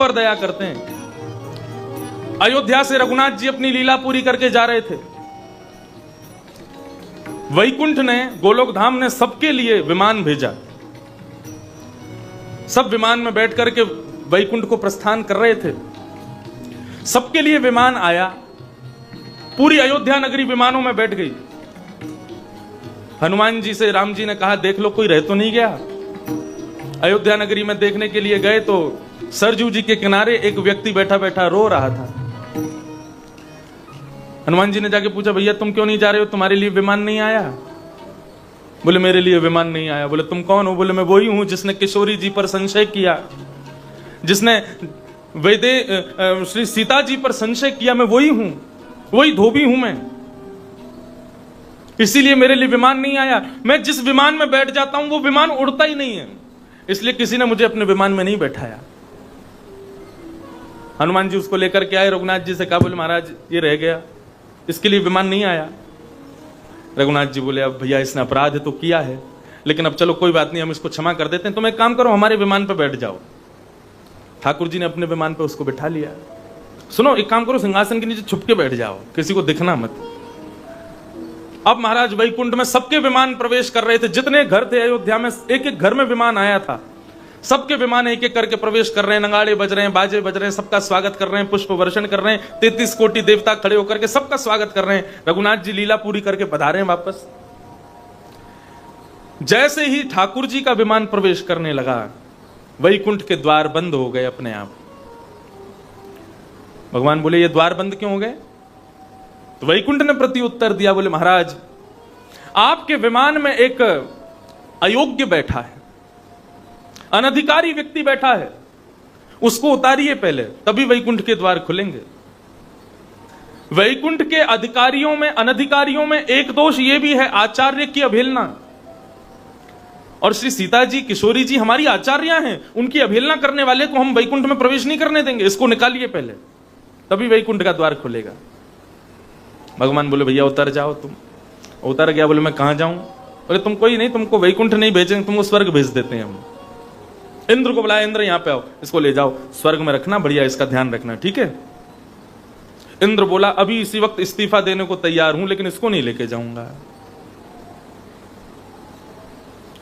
पर दया करते हैं। अयोध्या से रघुनाथ जी अपनी लीला पूरी करके जा रहे थे। वैकुंठ ने, गोलोक धाम ने सबके लिए विमान भेजा। सब विमान में बैठ करके वैकुंठ को प्रस्थान कर रहे थे। सबके लिए विमान आया। पूरी अयोध्या नगरी विमानों में बैठ गई। हनुमान जी से राम जी ने कहा, देख लो कोई रह तो नहीं गया। अयोध्या नगरी में देखने के लिए गए तो सरजू जी के किनारे एक व्यक्ति बैठा बैठा रो रहा था। हनुमान जी ने जाके पूछा, भैया तुम क्यों नहीं जा रहे हो, तुम्हारे लिए विमान नहीं आया? बोले मेरे लिए विमान नहीं आया। बोले तुम कौन हो? बोले मैं वही हूं जिसने किशोरी जी पर संशय किया, जिसने श्री सीता जी पर संशय किया। मैं वही हूं, वही धोबी हूं मैं, इसीलिए मेरे लिए विमान नहीं आया। मैं जिस विमान में बैठ जाता हूं वो विमान उड़ता ही नहीं है, इसलिए किसी ने मुझे अपने विमान में नहीं बैठाया। हनुमान जी उसको लेकर के आए, रघुनाथ जी से कहा, बोले महाराज ये रह गया, इसके लिए विमान नहीं आया। रघुनाथ जी बोले, अब भैया इसने अपराध तो किया है, लेकिन अब चलो कोई बात नहीं, हम इसको क्षमा कर देते हैं। तुम एक काम करो, हमारे विमान पर बैठ जाओ। ठाकुर जी ने अपने विमान पर उसको बिठा लिया। सुनो, एक काम करो, सिंहासन के नीचे छुप के बैठ जाओ, किसी को दिखना मत। अब महाराज वैकुंठ में सबके विमान प्रवेश कर रहे थे। जितने घर थे अयोध्या में, एक एक घर में विमान आया था। सबके विमान एक एक करके प्रवेश कर रहे हैं, नगाड़े बज रहे हैं, बाजे बज रहे हैं, सबका स्वागत कर रहे हैं, पुष्प वर्षण कर रहे हैं। 33 कोटि देवता खड़े होकर के सबका स्वागत कर रहे हैं। रघुनाथ जी लीला पूरी करके पधारे हैं वापस। जैसे ही ठाकुर जी का विमान प्रवेश करने लगा, वैकुंठ के द्वार बंद हो गए अपने आप। भगवान बोले, ये द्वार बंद क्यों हो गए? तो वैकुंठ ने प्रति उत्तर दिया, बोले महाराज आपके विमान में एक अयोग्य बैठा है, अनधिकारी व्यक्ति बैठा है, उसको उतारिए पहले, तभी वैकुंठ के द्वार खुलेंगे। वैकुंठ के अधिकारियों में, अनधिकारियों में एक दोष यह भी है, आचार्य की अवहेलना। और श्री सीता जी, किशोरी जी हमारी आचार्या हैं, उनकी अवहेलना करने वाले को हम वैकुंठ में प्रवेश नहीं करने देंगे। इसको निकालिए पहले, तभी वैकुंठ का द्वार खुलेगा। भगवान बोले, भैया उतर जाओ। तुम उतर गया। बोले मैं कहां जाऊं? बोले तुम कोई नहीं, तुमको वैकुंठ नहीं भेजेंगे, तुमको स्वर्ग भेज देते हैं हम। इंद्र को बुलाया, इंद्र यहां पे आओ, इसको ले जाओ, स्वर्ग में रखना, बढ़िया इसका ध्यान रखना, ठीक है? इंद्र बोला, अभी इसी वक्त इस्तीफा देने को तैयार हूं, लेकिन इसको नहीं लेके जाऊंगा।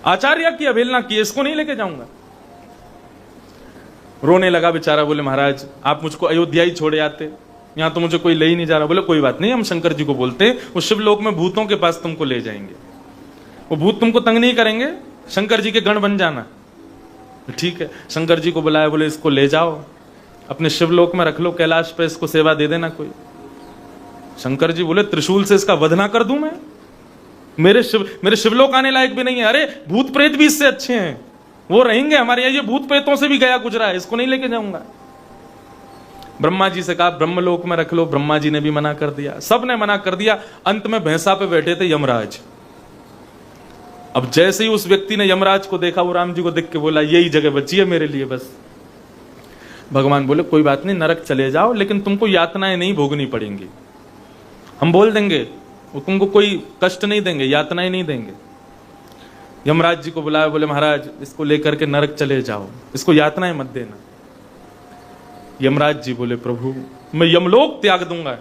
आचार्य की अवहेलना की, इसको नहीं लेके जाऊंगा। रोने लगा बेचारा। बोले महाराज आप मुझको अयोध्या ही छोड़े आते, यहां तो मुझे कोई ले ही नहीं जा रहा। बोले कोई बात नहीं, हम शंकर जी को बोलते हैं, वो शिवलोक में भूतों के पास तुमको ले जाएंगे, वो भूत तुमको तंग नहीं करेंगे, शंकर जी के गण बन जाना। ठीक है, शंकर जी को बुलाया। बोले इसको ले जाओ, अपने शिवलोक में रख लो, कैलाश पे इसको सेवा दे देना कोई। शंकर जी बोले, त्रिशूल से इसका वध ना कर दूं मैं? मेरे शिवलोक आने लायक भी नहीं है। अरे भूत प्रेत भी इससे अच्छे हैं, वो रहेंगे हमारे यहाँ। ये भूत प्रेतों से भी गया गुजरा है, इसको नहीं लेके जाऊंगा। ब्रह्मा जी से कहा ब्रह्मलोक में रख लो, ब्रह्मा जी ने भी मना कर दिया, सब ने मना कर दिया। अंत में भैंसा पे बैठे थे यमराज। अब जैसे ही उस व्यक्ति ने यमराज को देखा, वो राम जी को देख के बोला, यही जगह बची है मेरे लिए बस। भगवान बोले कोई बात नहीं, नरक चले जाओ, लेकिन तुमको यातनाएं नहीं भोगनी पड़ेंगी, हम बोल देंगे, वो तुमको कोई कष्ट नहीं देंगे, यातनाएं नहीं देंगे। यमराज जी को बुलाया। बोले महाराज इसको लेकर के नरक चले जाओ, इसको यातनाएं मत देना। यमराज जी बोले, प्रभु मैं यमलोक त्याग दूंगा।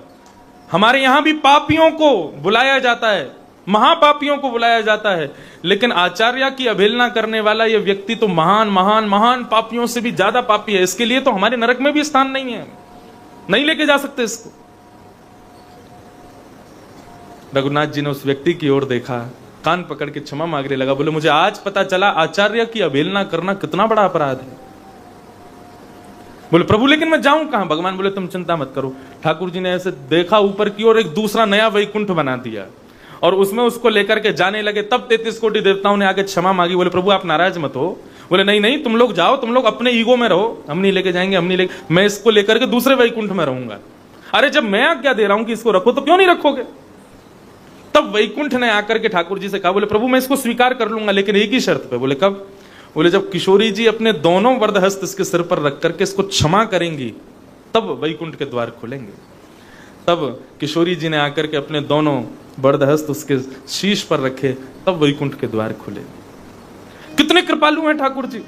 हमारे यहां भी पापियों को बुलाया जाता है, महापापियों को बुलाया जाता है, लेकिन आचार्य की अवहेलना करने वाला यह व्यक्ति तो महान महान महान पापियों से भी ज्यादा पापी है, इसके लिए तो हमारे नरक में भी स्थान नहीं है, नहीं लेके जा सकते इसको। रघुनाथ जी ने उस व्यक्ति की ओर देखा, कान पकड़ के क्षमा मांगने लगा। बोले मुझे आज पता चला आचार्य की अवहेलना करना कितना बड़ा अपराध है। बोले प्रभु लेकिन मैं जाऊं कहां? भगवान बोले तुम चिंता मत करो। ठाकुर जी ने ऐसे देखा ऊपर की ओर, एक दूसरा नया वैकुंठ बना दिया और उसमें उसको लेकर के जाने लगे। तब 33 कोटि देवताओं ने आगे क्षमा मांगी। बोले प्रभु आप नाराज मत हो। बोले नहीं नहीं, तुम लोग जाओ, तुम लोग अपने ईगो में रहो, हम नहीं लेके जाएंगे, हम नहीं लेके, मैं इसको लेकर के दूसरे वैकुंठ में रहूंगा। अरे जब मैं आज्ञा दे रहा हूं कि इसको रखो तो क्यों नहीं रखोगे? तब वैकुंठ ने आकर के ठाकुर जी से कहा, बोले प्रभु मैं इसको स्वीकार कर लूंगा, लेकिन एक ही शर्त पे। बोले कब? बोले जब किशोरी जी अपने दोनों वरदहस्त इसके सिर पर रख करके इसको क्षमा करेंगी, तब वैकुंठ के द्वार खुलेंगे। तब किशोरी जी ने आकर के अपने दोनों वरदहस्त उसके शीश पर रखे, तब वैकुंठ के द्वार खुले। कितने कृपालु हैं ठाकुर जी,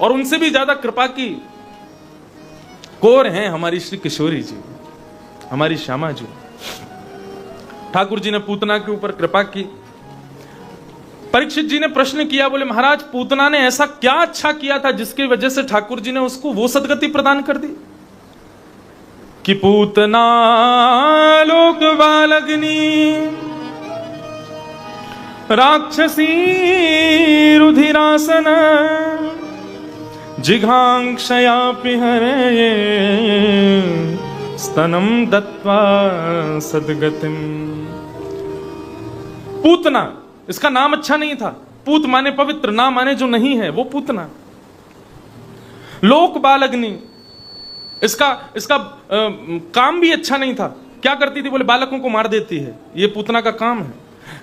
और उनसे भी ज्यादा कृपा की कौर हैं हमारी श्री किशोरी जी, हमारी श्यामा जी। ठाकुर जी ने पूतना के ऊपर कृपा की। परीक्षित जी ने प्रश्न किया, बोले महाराज पूतना ने ऐसा क्या अच्छा किया था जिसकी वजह से ठाकुर जी ने उसको वो सदगति प्रदान कर दी? कि पूतना लोक बालग्नि राक्षसी रुधिरासन जिघांक्षया पिहरे स्तनम दत्वा सदगतिम। पूतना, इसका नाम अच्छा नहीं था। पूत माने पवित्र, ना माने जो नहीं है, वो पूतना। लोक बालग्नि, इसका काम भी अच्छा नहीं था। क्या करती थी? बोले बालकों को मार देती है, ये पूतना का काम है।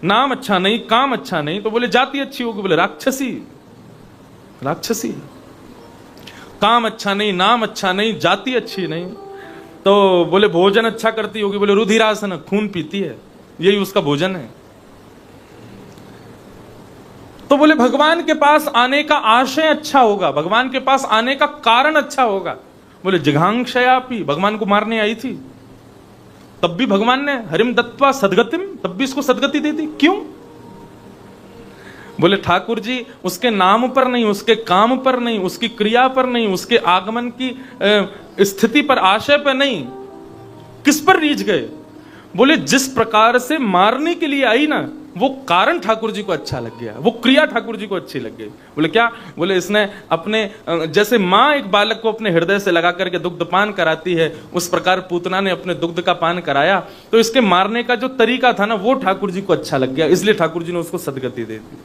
नाम अच्छा नहीं, काम अच्छा नहीं, तो बोले जाति अच्छी होगी, बोले राक्षसी। राक्षसी, काम अच्छा नहीं, नाम अच्छा नहीं, जाति अच्छी नहीं, तो बोले भोजन अच्छा करती होगी, बोले रुधिरासन, खून पीती है, यही उसका भोजन है। तो बोले भगवान के पास आने का आशय अच्छा होगा, भगवान के पास आने का कारण अच्छा होगा। बोले जिघांक्षयापि, भगवान को मारने आई थी, तब भी भगवान ने हरिम दत्वा सदगतिम, तब भी इसको सदगति दे दी। क्यों? बोले ठाकुर जी उसके नाम पर नहीं, उसके काम पर नहीं, उसकी क्रिया पर नहीं, उसके आगमन की स्थिति पर, आशय पर नहीं, किस पर रीझ गए? बोले जिस प्रकार से मारने के लिए आई ना, वो कारण ठाकुर जी को अच्छा लग गया, वो क्रिया ठाकुर जी को अच्छी लग गई। बोले क्या? बोले इसने अपने, जैसे माँ एक बालक को अपने हृदय से लगा करके दुग्ध पान कराती है, उस प्रकार पूतना ने अपने दुग्ध का पान कराया, तो इसके मारने का जो तरीका था ना, वो ठाकुर जी को अच्छा लग गया, इसलिए ठाकुर जी ने उसको सदगति दे दी।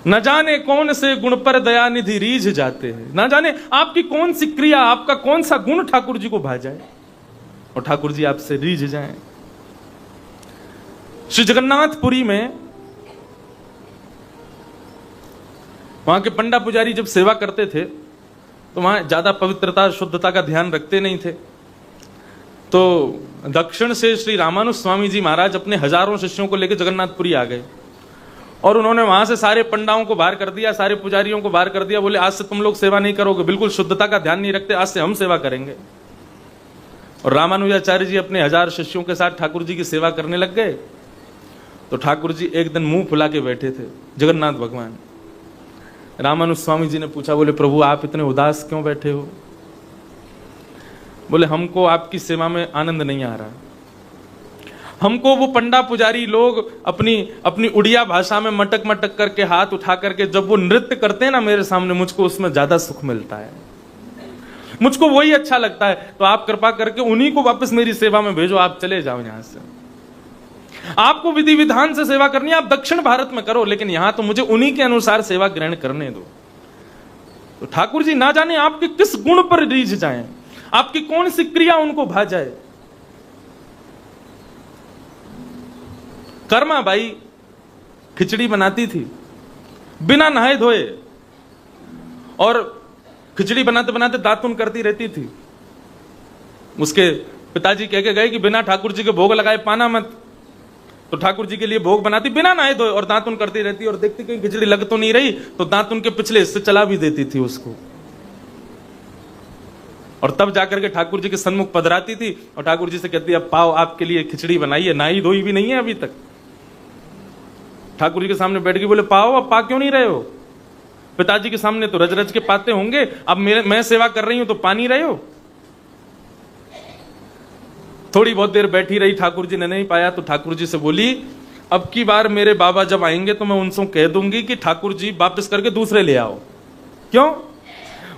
न जाने कौन से गुण पर दयानिधि रीझ जाते हैं, न जाने आपकी कौन सी क्रिया, आपका कौन सा गुण ठाकुर जी को भा जाए और ठाकुर जी आपसे रीझ जाएं। श्री जगन्नाथपुरी में वहां के पंडा पुजारी जब सेवा करते थे तो वहां ज्यादा पवित्रता शुद्धता का ध्यान रखते नहीं थे। तो दक्षिण से श्री रामानुज स्वामी जी महाराज अपने हजारों शिष्यों को लेकर जगन्नाथपुरी आ गए और उन्होंने वहां से सारे पंडाओं को बाहर कर दिया, सारे पुजारियों को बाहर कर दिया। बोले आज से तुम लोग सेवा नहीं करोगे, बिल्कुल शुद्धता का ध्यान नहीं रखते, आज से हम सेवा करेंगे। और रामानुजाचार्य जी अपने 1000 शिष्यों के साथ ठाकुर जी की सेवा करने लग गए। तो ठाकुर जी एक दिन मुंह फुला के बैठे थे, जगन्नाथ भगवान। रामानुज स्वामी जी ने पूछा, बोले प्रभु आप इतने उदास क्यों बैठे हो? बोले हमको आपकी सेवा में आनंद नहीं आ रहा, हमको वो पंडा पुजारी लोग अपनी उड़िया भाषा में मटक मटक करके हाथ उठा करके जब वो नृत्य करते हैं ना मेरे सामने, मुझको उसमें ज्यादा सुख मिलता है, मुझको वही अच्छा लगता है। तो आप कृपा करके उन्हीं को वापस मेरी सेवा में भेजो, आप चले जाओ यहां से। आपको विधि विधान से सेवा करनी है, आप दक्षिण भारत में करो, लेकिन यहां तो मुझे उन्हीं के अनुसार सेवा ग्रहण करने दो। तो ठाकुर जी ना जाने आपके किस गुण पर रीझ जाएं, आपकी कौन सी क्रिया उनको भा जाए। कर्मा बाई खिचड़ी बनाती थी बिना नहाए धोए, और खिचड़ी बनाते बनाते दातुन करती रहती थी। उसके पिताजी कह के गए कि बिना ठाकुर जी के भोग लगाए पाना मत। तो ठाकुर जी के लिए भोग बनाती बिना नहाए धोए और दातुन करती रहती, और देखती कहीं खिचड़ी लग तो नहीं रही तो दातुन के पिछले हिस्से चला भी देती थी उसको, और तब जाकर के ठाकुर जी के सन्मुख पधराती थी और ठाकुर जी से कहती अब पाओ आपके लिए खिचड़ी बनाई है, नहाई धोई भी नहीं है अभी तक। ठाकुर जी के सामने बैठ गई, बोले पाओ, अब पा क्यों नहीं रहे हो? पिताजी के सामने तो रज रज के पाते होंगे, अब मैं सेवा कर रही हूं तो पा नहीं रहे हो। थोड़ी बहुत देर बैठी रही, ठाकुर जी ने नहीं पाया तो ठाकुर जी से बोली अब की बार मेरे बाबा जब आएंगे तो मैं उनसे कह दूंगी कि ठाकुर जी वापस करके दूसरे ले आओ। क्यों?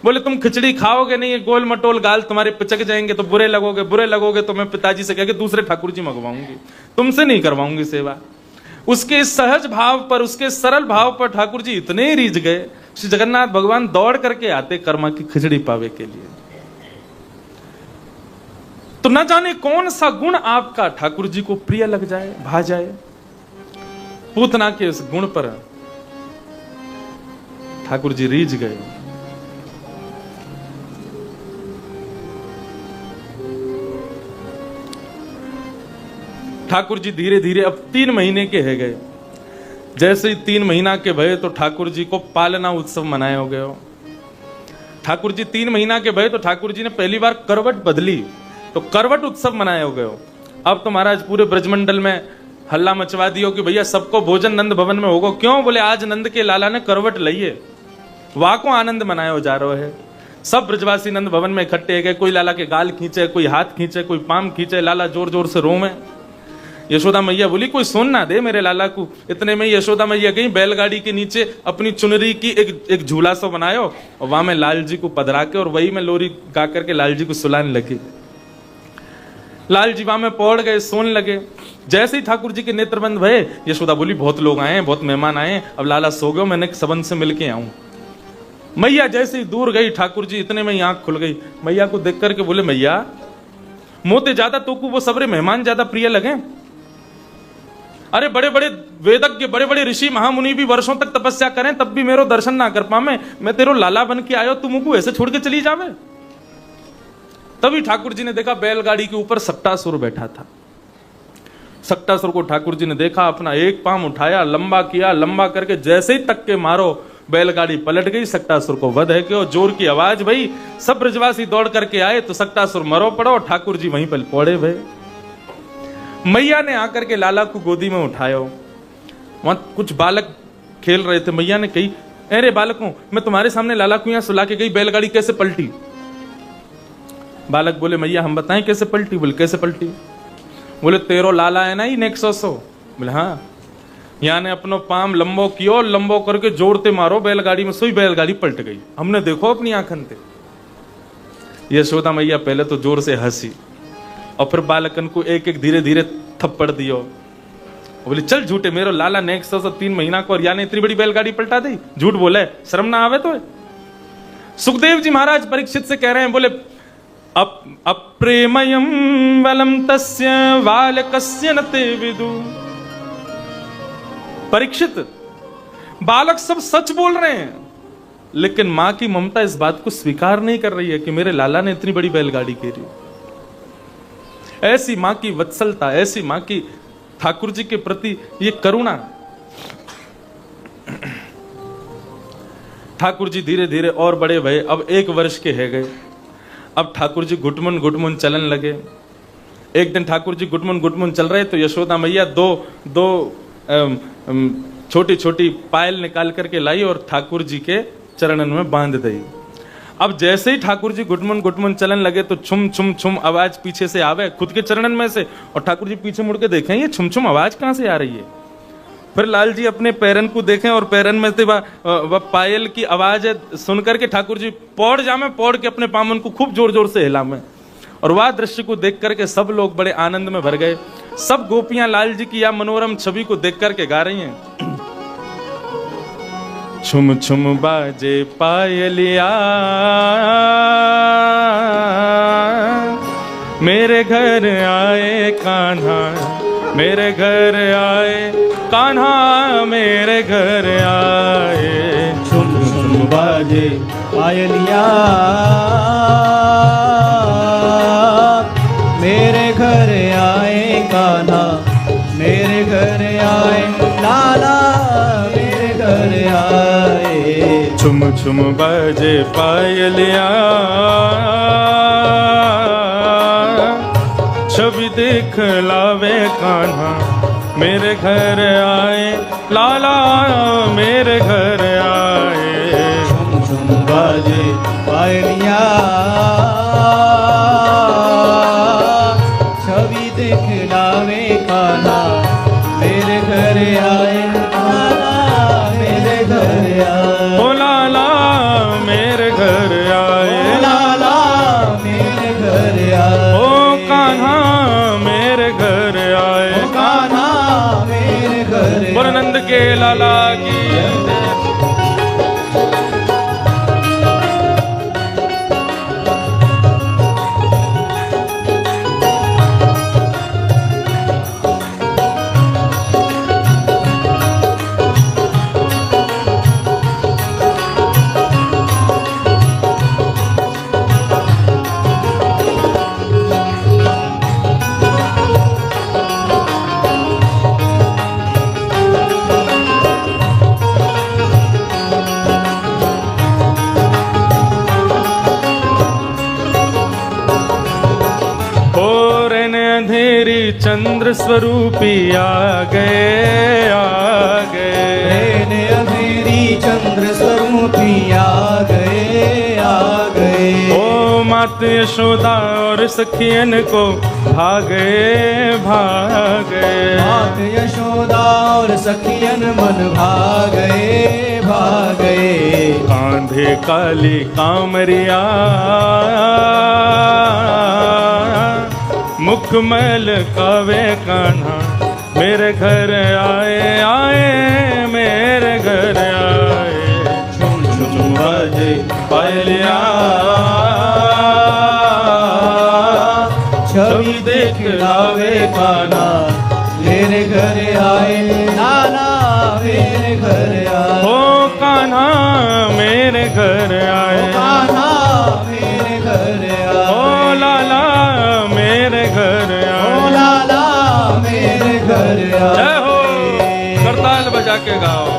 बोले तुम खिचड़ी खाओगे नहीं, गोल मटोल गाल तुम्हारे पिचक जाएंगे तो बुरे लगोगे तो मैं पिताजी से कह के दूसरे ठाकुर जी मंगवाऊंगी, तुमसे नहीं करवाऊंगी सेवा। उसके सहज भाव पर, उसके सरल भाव पर ठाकुर जी इतने रीझ गए, श्री जगन्नाथ भगवान दौड़ करके आते कर्मा की खिचड़ी पावे के लिए। तो न जाने कौन सा गुण आपका ठाकुर जी को प्रिय लग जाए, भा जाए। पूतना के उस गुण पर ठाकुर जी रीझ गए। ठाकुर जी धीरे धीरे अब 3 महीने के है गए। जैसे ही 3 महीना के भये तो ठाकुर जी को पालना उत्सव मनाया हो गया। ठाकुर जी 3 महीना के भये तो ठाकुर जी ने पहली बार करवट बदली, तो करवट उत्सव मनाए हो गए हो। अब तो महाराज पूरे ब्रजमंडल में हल्ला मचवा दियो कि भैया सबको भोजन नंद भवन में होगा। क्यों? बोले आज नंद के लाला ने करवट लइए, वाह को आनंद मनायो जा रहा है। सब ब्रजवासी नंद भवन में इकट्ठे गए, कोई लाला के गाल खींचे, कोई हाथ खींचे, कोई पाम खींचे, लाला जोर जोर से रोवे। यशोदा मैया बोली कोई सुन ना दे मेरे लाला को। इतने में यशोदा मैया गई बैलगाड़ी के नीचे अपनी चुनरी की एक झूला सा बनायो और वहां में लाल जी को पधरा के और वही में लोरी गा करके लाल जी को सुलाने लगी। लाल जी वहां में पौड़ गए, सोने लगे। जैसे ही ठाकुर जी के नेत्र बंद भये, यशोदा बोली बहुत लोग आए हैं, बहुत मेहमान आए हैं, अब लाला सो गए, मैंने सबन से मिलके आऊं। मैया जैसे ही दूर गई, ठाकुर जी इतने में ही आंख खुल गई। मैया को देख करके बोले मैया मोते ज्यादा तो को वो सबरे मेहमान ज्यादा प्रिय लगे। अरे बड़े बड़े वेदज्ञ, बड़े बड़े ऋषि महामुनि भी वर्षों तक तपस्या करें तब भी मेरो दर्शन ना कर पावे, मैं तेरो लाला बन के आयो, तुम को ऐसे छोड़ के चली जावे। तभी ठाकुर जी ने देखा बैलगाड़ी के ऊपर सक्टासुर बैठा था। सक्टासुर को ठाकुर जी ने देखा, अपना एक पांव उठाया, लंबा किया, लंबा करके जैसे ही तक के मारो बैलगाड़ी पलट गई। सक्टासुर को वध है कि जोर की आवाज भई, सब ब्रजवासी दौड़ करके आए तो सक्टासुर मरो पड़ो, ठाकुर जी वहीं पर पौड़े भये। मैया ने आकर के लाला को गोदी में उठाया। वहां कुछ बालक खेल रहे थे। मैया ने कही अरे बालकों, मैं तुम्हारे सामने लाला को यहां सुला के गई, बैलगाड़ी कैसे पलटी? बालक बोले मैया हम बताएं कैसे पलटी? बोले कैसे पलटी? बोले तेरो लाला है ना ही नेक्सोसो। बोले हाँ। यहाँ ने अपनो पाम लंबो कियो, लंबो करके जोड़ते मारो बैलगाड़ी में, सोई बैलगाड़ी पलट गई। हमने देखो अपनी आंखन ते। यशोदा मैया पहले तो जोर से हंसी और फिर बालकन को एक एक धीरे धीरे थप्पड़ दियो। बोले चल झूठे, मेरो लाला नेक्स्ट 3 महीना को और यानी इतनी बड़ी बैलगाड़ी पलटा दी, झूठ बोले, शर्म ना आवे तो। सुखदेव जी महाराज परीक्षित से कह रहे हैं, बोले अप्रेमयम वलम तस्य बालकस्य न ते विदु। परीक्षित, बालक सब सच बोल रहे हैं, लेकिन मां की ममता इस बात को स्वीकार नहीं कर रही है कि मेरे लाला ने इतनी बड़ी बैलगाड़ी घेरी। ऐसी मां की वत्सलता, ऐसी मां की ठाकुर जी के प्रति ये करुणा। ठाकुर जी धीरे धीरे और बड़े भये, अब 1 वर्ष के है गए। अब ठाकुर जी घुटमुन घुटमुन चलन लगे। एक दिन ठाकुर जी घुटमुन घुटमुन चल रहे तो यशोदा मैया दो छोटी छोटी पायल निकाल करके लाई और ठाकुर जी के चरणन में बांध दी। अब जैसे ही ठाकुर जी घुटमुन घुटमुन चलन लगे तो छुम छुम छुम आवाज पीछे से आवे खुद के चरणन में से, और ठाकुर जी पीछे मुड़ के देखें ये छुम छुम आवाज कहां से आ रही है। फिर लाल जी अपने पैरन को देखें और पैरन में से वह पायल की आवाज सुन करके ठाकुर जी पौड़ जामे, पौड़ के अपने पामन को खूब जोर जोर से हिला में। और वह दृश्य को देख करके सब लोग बड़े आनंद में भर गए। सब गोपियां लाल जी की या मनोरम छवि को देख करके गा रही हैं, छुम छुम बाजे पायलिया मेरे घर आए कान्हा, मेरे घर आए कान्हा, मेरे घर आए। छुम छुम बाजे पायलिया मेरे घर आए कान्हा, मेरे घर आए लाला, मेरे घर आए। छुम छुम बाजे पायलिया छवि देख लावे कान्हा, मेरे घर आए लाला, मेरे घर आए। छुम छुम बाजे पायलिया छवि देख लावे कान्हा, मेरे घर आए लाला, मेरे घर आए। ओ लाला मेरे घर आए, ओ लाला मेरे घर आए। ओ कान्हा मेरे घर आए, ओ कान्हा मेरे घर आए। बोल नंद के लाला की। चंद्र स्वरूपी आ गए, आ गए। नैन अंधेरी चंद्र स्वरूपी आ गए, आ गए। ओ मात यशोदा और सखियन को भागे, भागे। मात यशोदा और सखियन मन भागे, भागे। कांधे काली कामरिया, मुखमैल कावे कान्हा, मेरे घर आए, आए मेरे घर आए। झुम झुम बाजे पायलिया, छवि देख लावे कान्हा, मेरे घर आए, लाला मेरे घर आए। ओ कान्हा मेरे घर आए, कान्हा मेरे घर आए। ओ लाला मेरे घर आए, ओ लाला मेरे घर आए। जय हो। करताल बजा के गाओ।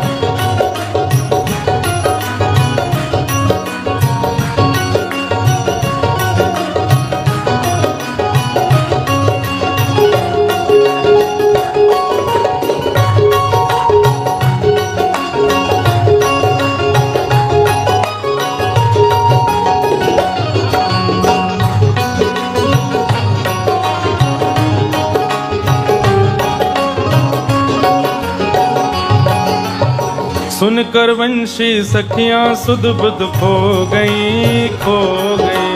सुनकर वंशी सखियां सुध बुध खो गई, खो गई।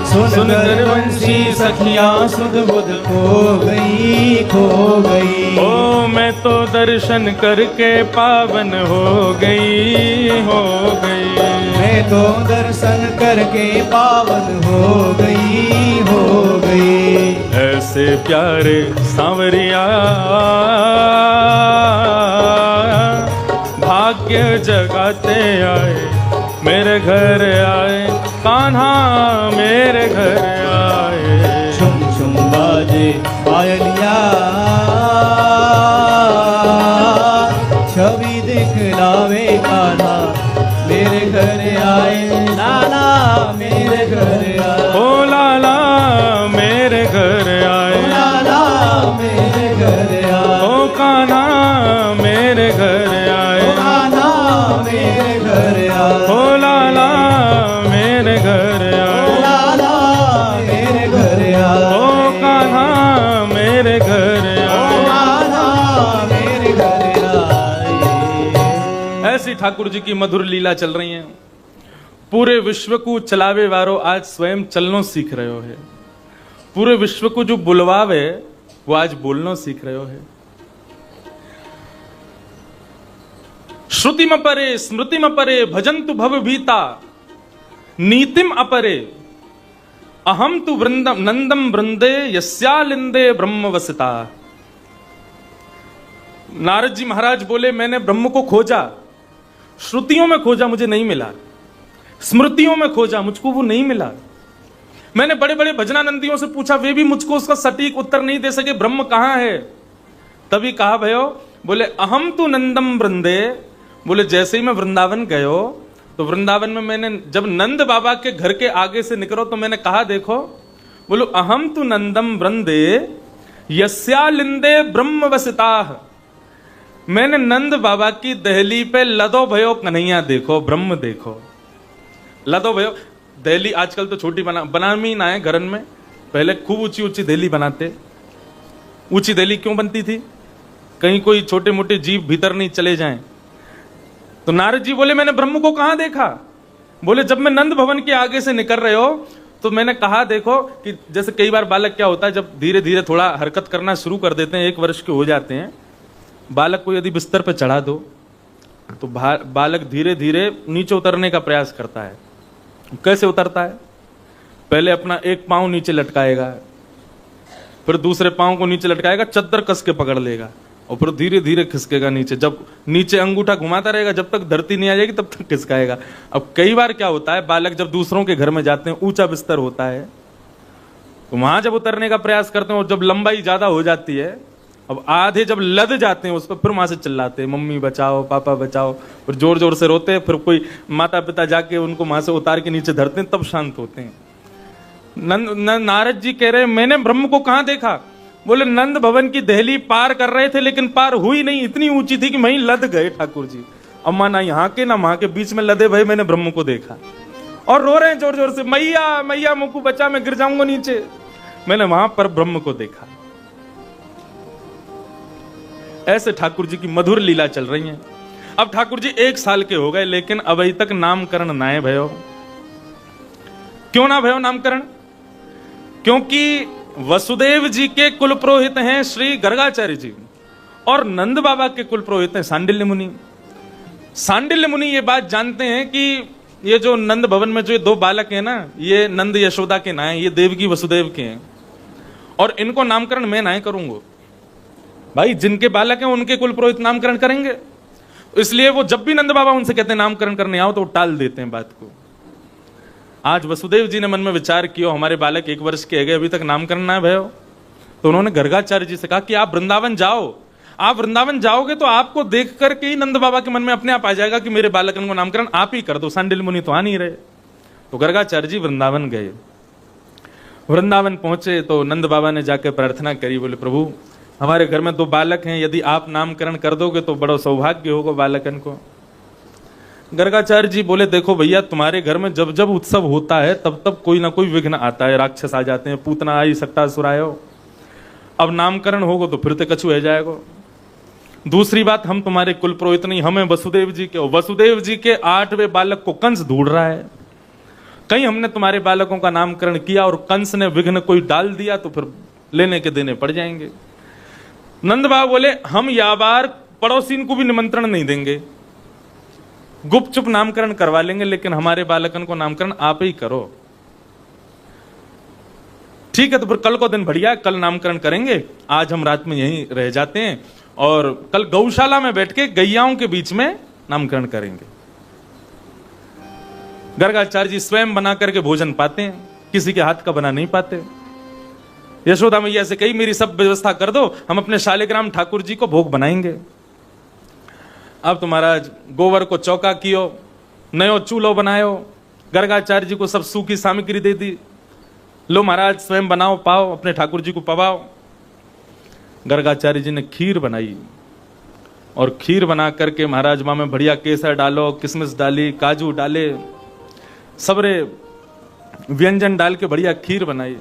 सुनकर वंशी सखियां सुध बुध खो गई, खो गई। ओ मैं तो दर्शन करके पावन हो गई, हो गई। मैं तो दर्शन करके पावन हो गई, हो गई। ऐसे प्यारे सांवरिया भाग्य जगाते आए, मेरे घर आए, कान्हा मेरे घर आए। झुम झुम बाजे पायलिया, छवि दिखलावे कान्हा, मेरे घर आए, लाला मेरे घर आए। ओ लाला मेरे घर आए, ओ लाला मेरे घर आए। ओ कान्हा मेरे घर आए, ओ कान्हा मेरे घर आए। ओ लाला मेरे घर आए, ओ लाला मेरे घर आए। ओ कान्हा मेरे घर ओ आए। कान्हा मेरे घर आए। ऐसी ठाकुर जी की मधुर लीला चल रही है। पूरे विश्व को चलावे वारो आज स्वयं चलनो सीख रहे हो है। पूरे विश्व को जो बुलवावे वो आज बोलनो सीख रहे हो है। श्रुतिम अपरे स्मृतिम अपरे भजन्तु भव भीता, नीतिम अपरे अहम तु वृंदम नंदम वृंदे यस्यालिंदे ब्रह्म वसिता। नारद जी महाराज बोले मैंने ब्रह्म को खोजा, श्रुतियों में खोजा मुझे नहीं मिला, स्मृतियों में खोजा मुझको वो नहीं मिला। मैंने बड़े बड़े भजनानंदियों से पूछा, वे भी मुझको उसका सटीक उत्तर नहीं दे सके, ब्रह्म कहां है। तभी कहा भयो, बोले अहम तु नंदम वृंदे। बोले जैसे ही मैं वृंदावन गयो तो वृंदावन में मैंने जब नंद बाबा के घर के आगे से निकलो तो मैंने कहा देखो, बोलो अहम तु नंदम वृंदे यस्यालिंदे ब्रह्म वसिताह। मैंने नंद बाबा की दहली पे लदो भयो कन्हैया देखो, ब्रह्म देखो। लदो भयो दहली आजकल तो छोटी बनामी ना है घरन में, पहले खूब ऊंची ऊंची दहली बनाते। ऊंची दहली क्यों बनती थी, कहीं कोई छोटे मोटे जीव भीतर नहीं चले जाएं। तो नारद जी बोले मैंने ब्रह्म को कहां देखा। बोले जब मैं नंद भवन के आगे से निकल रहे हो तो मैंने कहा देखो कि जैसे कई बार बालक क्या होता है, जब धीरे धीरे थोड़ा हरकत करना शुरू कर देते हैं, 1 वर्ष के हो जाते हैं, बालक को यदि बिस्तर पर चढ़ा दो तो बालक धीरे धीरे नीचे उतरने का प्रयास करता है। कैसे उतरता है, पहले अपना एक पांव नीचे लटकाएगा, फिर दूसरे पांव को नीचे लटकाएगा, चद्दर कस के पकड़ लेगा और फिर धीरे धीरे खिसकेगा नीचे। जब नीचे अंगूठा घुमाता रहेगा जब तक धरती नहीं आ जाएगी तब तक खिसकाएगा। अब कई बार क्या होता है, बालक जब दूसरों के घर में जाते हैं, ऊंचा बिस्तर होता है, तो वहां जब उतरने का प्रयास करते हैं और जब लंबाई ज्यादा हो जाती है, अब आधे जब लद जाते हैं उस पर, फिर वहां से चिल्लाते हैं मम्मी बचाओ पापा बचाओ, फिर जोर जोर से रोते हैं, फिर कोई माता पिता जाके उनको वहां से उतार के नीचे धरते हैं, तब शांत होते हैं। नारद जी कह रहे मैंने ब्रह्म को कहां देखा। बोले नंद भवन की दहली पार कर रहे थे, लेकिन पार हुई नहीं, इतनी ऊंची थी कि वहीं लद गए ठाकुर जी। अम्मा ना यहाँ के ना वहां के, बीच में लदे भाई मैंने ब्रह्म को देखा और रो रहे हैं जोर जोर से, मैया मैया मुक्कू बच्चा, मैं गिर जाऊंगा नीचे। मैंने वहां पर ब्रह्म को देखा। ऐसे ठाकुर जी की मधुर लीला चल रही है। अब ठाकुर जी 1 साल के हो गए, लेकिन अभी तक नामकरण ना है भयो। क्यों ना भयो नामकरण? क्योंकि वसुदेव जी के कुल पुरोहित हैं श्री गर्गाचार्य जी, और नंद बाबा के कुल पुरोहित हैं सांडिल्य मुनि। सांडिल्य मुनि ये बात जानते हैं कि ये जो नंद भवन में जो ये 2 बालक हैं ना, ये नंद यशोदा के ना है, ये देवकी वसुदेव के हैं, और इनको नामकरण मैं ना करूंगा। भाई जिनके बालक हैं उनके कुल पुरोहित नामकरण करेंगे। इसलिए वो जब भी नंद बाबा उनसे कहते हैं नामकरण करने आओ, तो वो टाल देते हैं बात को। आज वसुदेव जी ने मन में विचार किया, हमारे बालक 1 वर्ष के गए, अभी तक नामकरण ना है भयो। तो उन्होंने गर्गाचार्य जी से कहा कि आप वृंदावन जाओ, आप वृंदावन जाओगे तो आपको देख करके ही नंद बाबा के मन में अपने आप आ जाएगा कि मेरे बालकन को नामकरण आप ही कर दो, सांडिल्य मुनि तो आ नहीं रहे। तो गर्गाचार्य जी वृंदावन गए। वृंदावन पहुंचे तो नंद बाबा ने जाकर प्रार्थना करी, बोले प्रभु हमारे घर में 2 बालक हैं, यदि आप नामकरण कर दोगे तो बड़ा सौभाग्य होगा बालकन को। गर्गाचार्य जी बोले देखो भैया, तुम्हारे घर में जब जब उत्सव होता है तब तब कोई ना कोई विघ्न आता है, राक्षस आ जाते हैं, पूतना आई सट्टासुर आयो। अब नामकरण होगा तो फिर तो कछु हो जाएगा। दूसरी बात, हम तुम्हारे कुल पुरोहित नहीं, हमें वसुदेव जी के, वसुदेव जी के 8वें बालक को कंस ढूंढ रहा है। कहीं हमने तुम्हारे बालकों का नामकरण किया और कंस ने विघ्न कोई डाल दिया तो फिर लेने के देने पड़ जाएंगे। नंद बाबा बोले हम या बार पड़ोसीन को भी निमंत्रण नहीं देंगे, गुपचुप नामकरण करवा लेंगे, लेकिन हमारे बालकन को नामकरण आप ही करो। ठीक है, तो फिर कल को दिन बढ़िया, कल नामकरण करेंगे, आज हम रात में यहीं रह जाते हैं और कल गौशाला में बैठ के गैयाओं के बीच में नामकरण करेंगे। गर्गाचार्य जी स्वयं बना करके भोजन पाते हैं, किसी के हाथ का बना नहीं पाते। यशोदा मैया से कही मेरी सब व्यवस्था कर दो, हम अपने शालिग्राम ठाकुर जी को भोग बनाएंगे। अब तो महाराज गोबर को चौका कियो, नयो चूल्हो बनायो, गर्गाचार्य जी को सब सूखी सामग्री दे दी, लो महाराज स्वयं बनाओ, पाओ, अपने ठाकुर जी को पवाओ। गर्गाचार्य जी ने खीर बनाई और खीर बना करके महाराज मां में बढ़िया केसर डालो, किशमिश डाली, काजू डाले, सबरे व्यंजन डाल के बढ़िया खीर बनाई।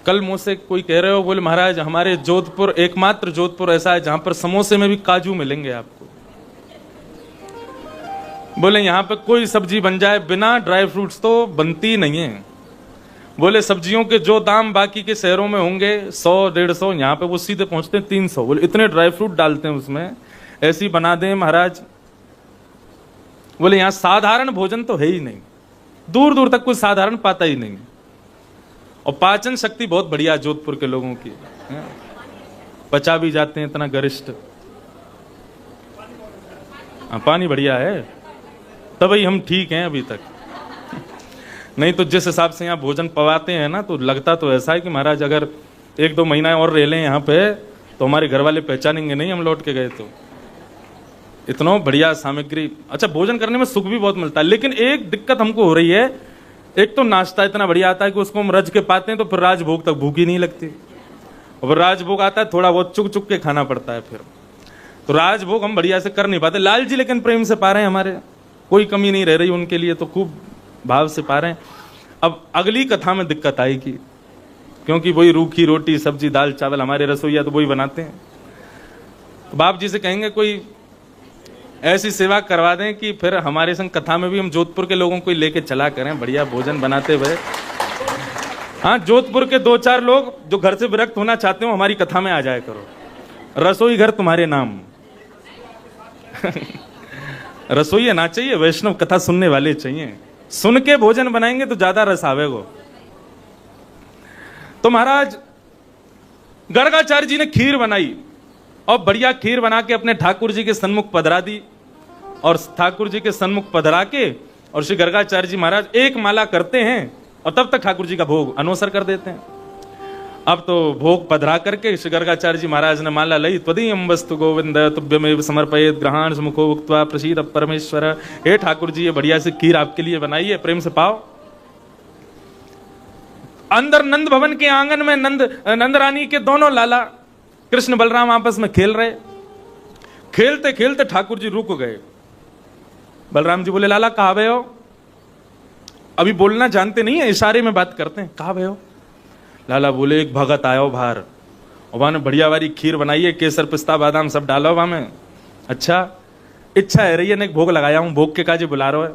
कल मुझसे कोई कह रहे हो, बोले महाराज हमारे जोधपुर, एकमात्र जोधपुर ऐसा है जहां पर समोसे में भी काजू मिलेंगे आपको। बोले यहां पे कोई सब्जी बन जाए बिना ड्राई फ्रूट्स तो बनती नहीं है। बोले सब्जियों के जो दाम बाकी के शहरों में होंगे 100-150, यहाँ पे वो सीधे पहुंचते हैं 300। बोले इतने ड्राई फ्रूट डालते हैं उसमें, ऐसी बना दें महाराज। बोले यहाँ साधारण भोजन तो है ही नहीं, दूर दूर तक कोई साधारण पाता ही नहीं, और पाचन शक्ति बहुत बढ़िया जोधपुर के लोगों की, पचा भी जाते हैं इतना गरिष्ठ। पानी बढ़िया है, तभी हम ठीक हैं अभी तक। नहीं तो जिस हिसाब से यहाँ भोजन पवाते हैं ना, तो लगता तो ऐसा है कि महाराज अगर 1-2 महीना और रह लें यहाँ पे तो हमारे घर वाले पहचानेंगे नहीं हम लौट के गए तो। इतना बढ़िया सामग्री, अच्छा भोजन करने में सुख भी बहुत मिलता है। लेकिन एक दिक्कत हमको हो रही है, एक तो नाश्ता इतना बढ़िया आता है कि उसको हम रज के पाते हैं तो फिर राजभोग तक भूख ही नहीं लगती, और फिर राजभोग आता है थोड़ा बहुत चुक चुक के खाना पड़ता है, फिर तो राजभोग हम बढ़िया से कर नहीं पाते। लाल जी लेकिन प्रेम से पा रहे हैं, हमारे कोई कमी नहीं रह रही उनके लिए, तो खूब भाव से पा रहे हैं। अब अगली कथा में दिक्कत आएगी, क्योंकि वही रूखी रोटी सब्जी दाल चावल हमारे रसोईया तो वही बनाते हैं। तो बाप जी से कहेंगे कोई ऐसी सेवा करवा दें कि फिर हमारे संग कथा में भी हम जोधपुर के लोगों को लेके चला करें, बढ़िया भोजन बनाते हुए। हाँ, जोधपुर के 2-4 लोग जो घर से विरक्त होना चाहते हो हमारी कथा में आ जाया करो, रसोई घर तुम्हारे नाम। रसोई ना चाहिए, वैष्णव कथा सुनने वाले चाहिए, सुन के भोजन बनाएंगे तो ज्यादा रस आवेगो। तो महाराज गर्गाचार्य जी ने खीर बनाई और बढ़िया खीर बना के अपने ठाकुर जी के सन्मुख पधरा दी, और ठाकुर जी के सन्मुख पधरा के और श्री गर्गाचार्य जी महाराज एक माला करते हैं और तब तक ठाकुर जी का भोग अनोसर कर देते हैं। अब तो भोग पधरा करके श्री गर्गाचार्य जी महाराज ने माला लई, त्वदीयं वस्तु गोविंद तुभ्यमेव समर्पयेत् ग्रहाण मुखो उक्त्वा प्रसीद परमेश्वर। हे ठाकुर जी ये बढ़िया से खीर आपके लिए बनाई है, प्रेम से पाओ। अंदर नंद भवन के आंगन में नंद रानी के दोनों लाला कृष्ण बलराम आपस में खेल रहे। खेलते खेलते ठाकुर जी रुक गए। बलराम जी बोले, लाला कहाँ गए हो? अभी बोलना जानते नहीं है, इशारे में बात करते हैं। कहाँ गए हो? लाला बोले, एक भगत आयो बाहर, और वहां ने बढ़िया वाली खीर बनाई है, केसर पिस्ता बादाम सब डालो वहां में। अच्छा, इच्छा है रही है, एक भोग लगाया हूं, भोग के काजे बुला रहा है।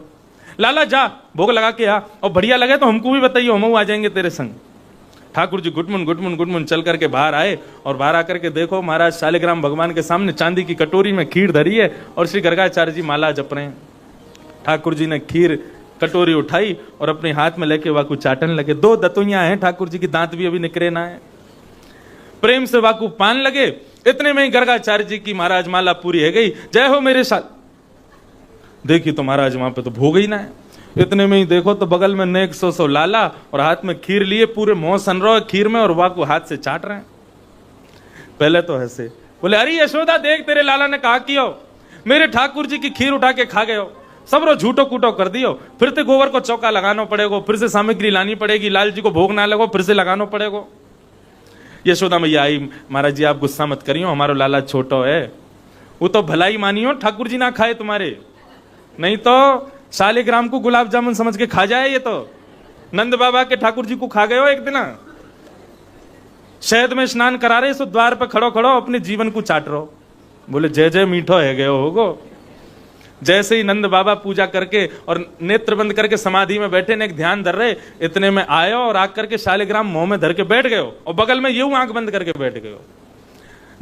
लाला जा भोग लगा के आ, और बढ़िया लगे तो हमको भी बताइए, हम आ जाएंगे तेरे संग। ठाकुर जी गुटमुन गुटमुन गुटमुन चल करके बाहर आए, और बाहर आकर के देखो महाराज शालिग्राम भगवान के सामने चांदी की कटोरी में खीर धरी है, और श्री गर्गाचार्य जी माला जप रहे हैं। ठाकुर जी ने खीर कटोरी उठाई और अपने हाथ में लेके वाकू चाटन लगे। 2 दतुइयां हैं ठाकुर जी की, दांत भी अभी निकरे ना है। प्रेम से वाकू पान लगे। इतने में ही गर्गाचार्य जी की महाराज माला पूरी है गई। जय हो मेरे साथ। देखी तो महाराज वहां पे तो भोग ही ना है। इतने में ही देखो तो बगल में नेक 100 लाला, और हाथ में खीर लिए, पूरे मुंह सन रहे खीर में, और वाकू हाथ से चाट रहे हैं। पहले तो हंसे, बोले, अरे यशोदा देख, तेरे लाला ने कहा कियो, मेरे ठाकुर जी की खीर उठा के खा गए हो, सब रो झूठो कूटो कर दियो, फिर ते गोबर को चौका लगाना पड़ेगा, फिर से सामग्री लानी पड़ेगी, लाल जी को भोग ना लगो, फिर से लगाना पड़ेगा। यशोदा मैया आई, महाराज जी आप गुस्सा मत करियो, हमारो लाला छोटो है, वो तो भलाई मानियो, ठाकुर जी ना खाए तुम्हारे, नहीं तो शालिग्राम को गुलाब जामुन समझ के खा जाए। ये तो नंद बाबा के ठाकुर जी को खा गए हो एक दिन, शहद में स्नान करा रहे, सो द्वार पर खड़ो खड़ो अपने जीवन को चाट रहो। बोले, जय जय मीठो है गए होगो। जैसे ही नंद बाबा पूजा करके और नेत्र बंद करके समाधि में बैठे ने, एक ध्यान धर रहे, इतने में आयो और आकर के शालिग्राम मुंह में धर के बैठ गए हो, और बगल में यूं आंख बंद करके बैठ गए हो।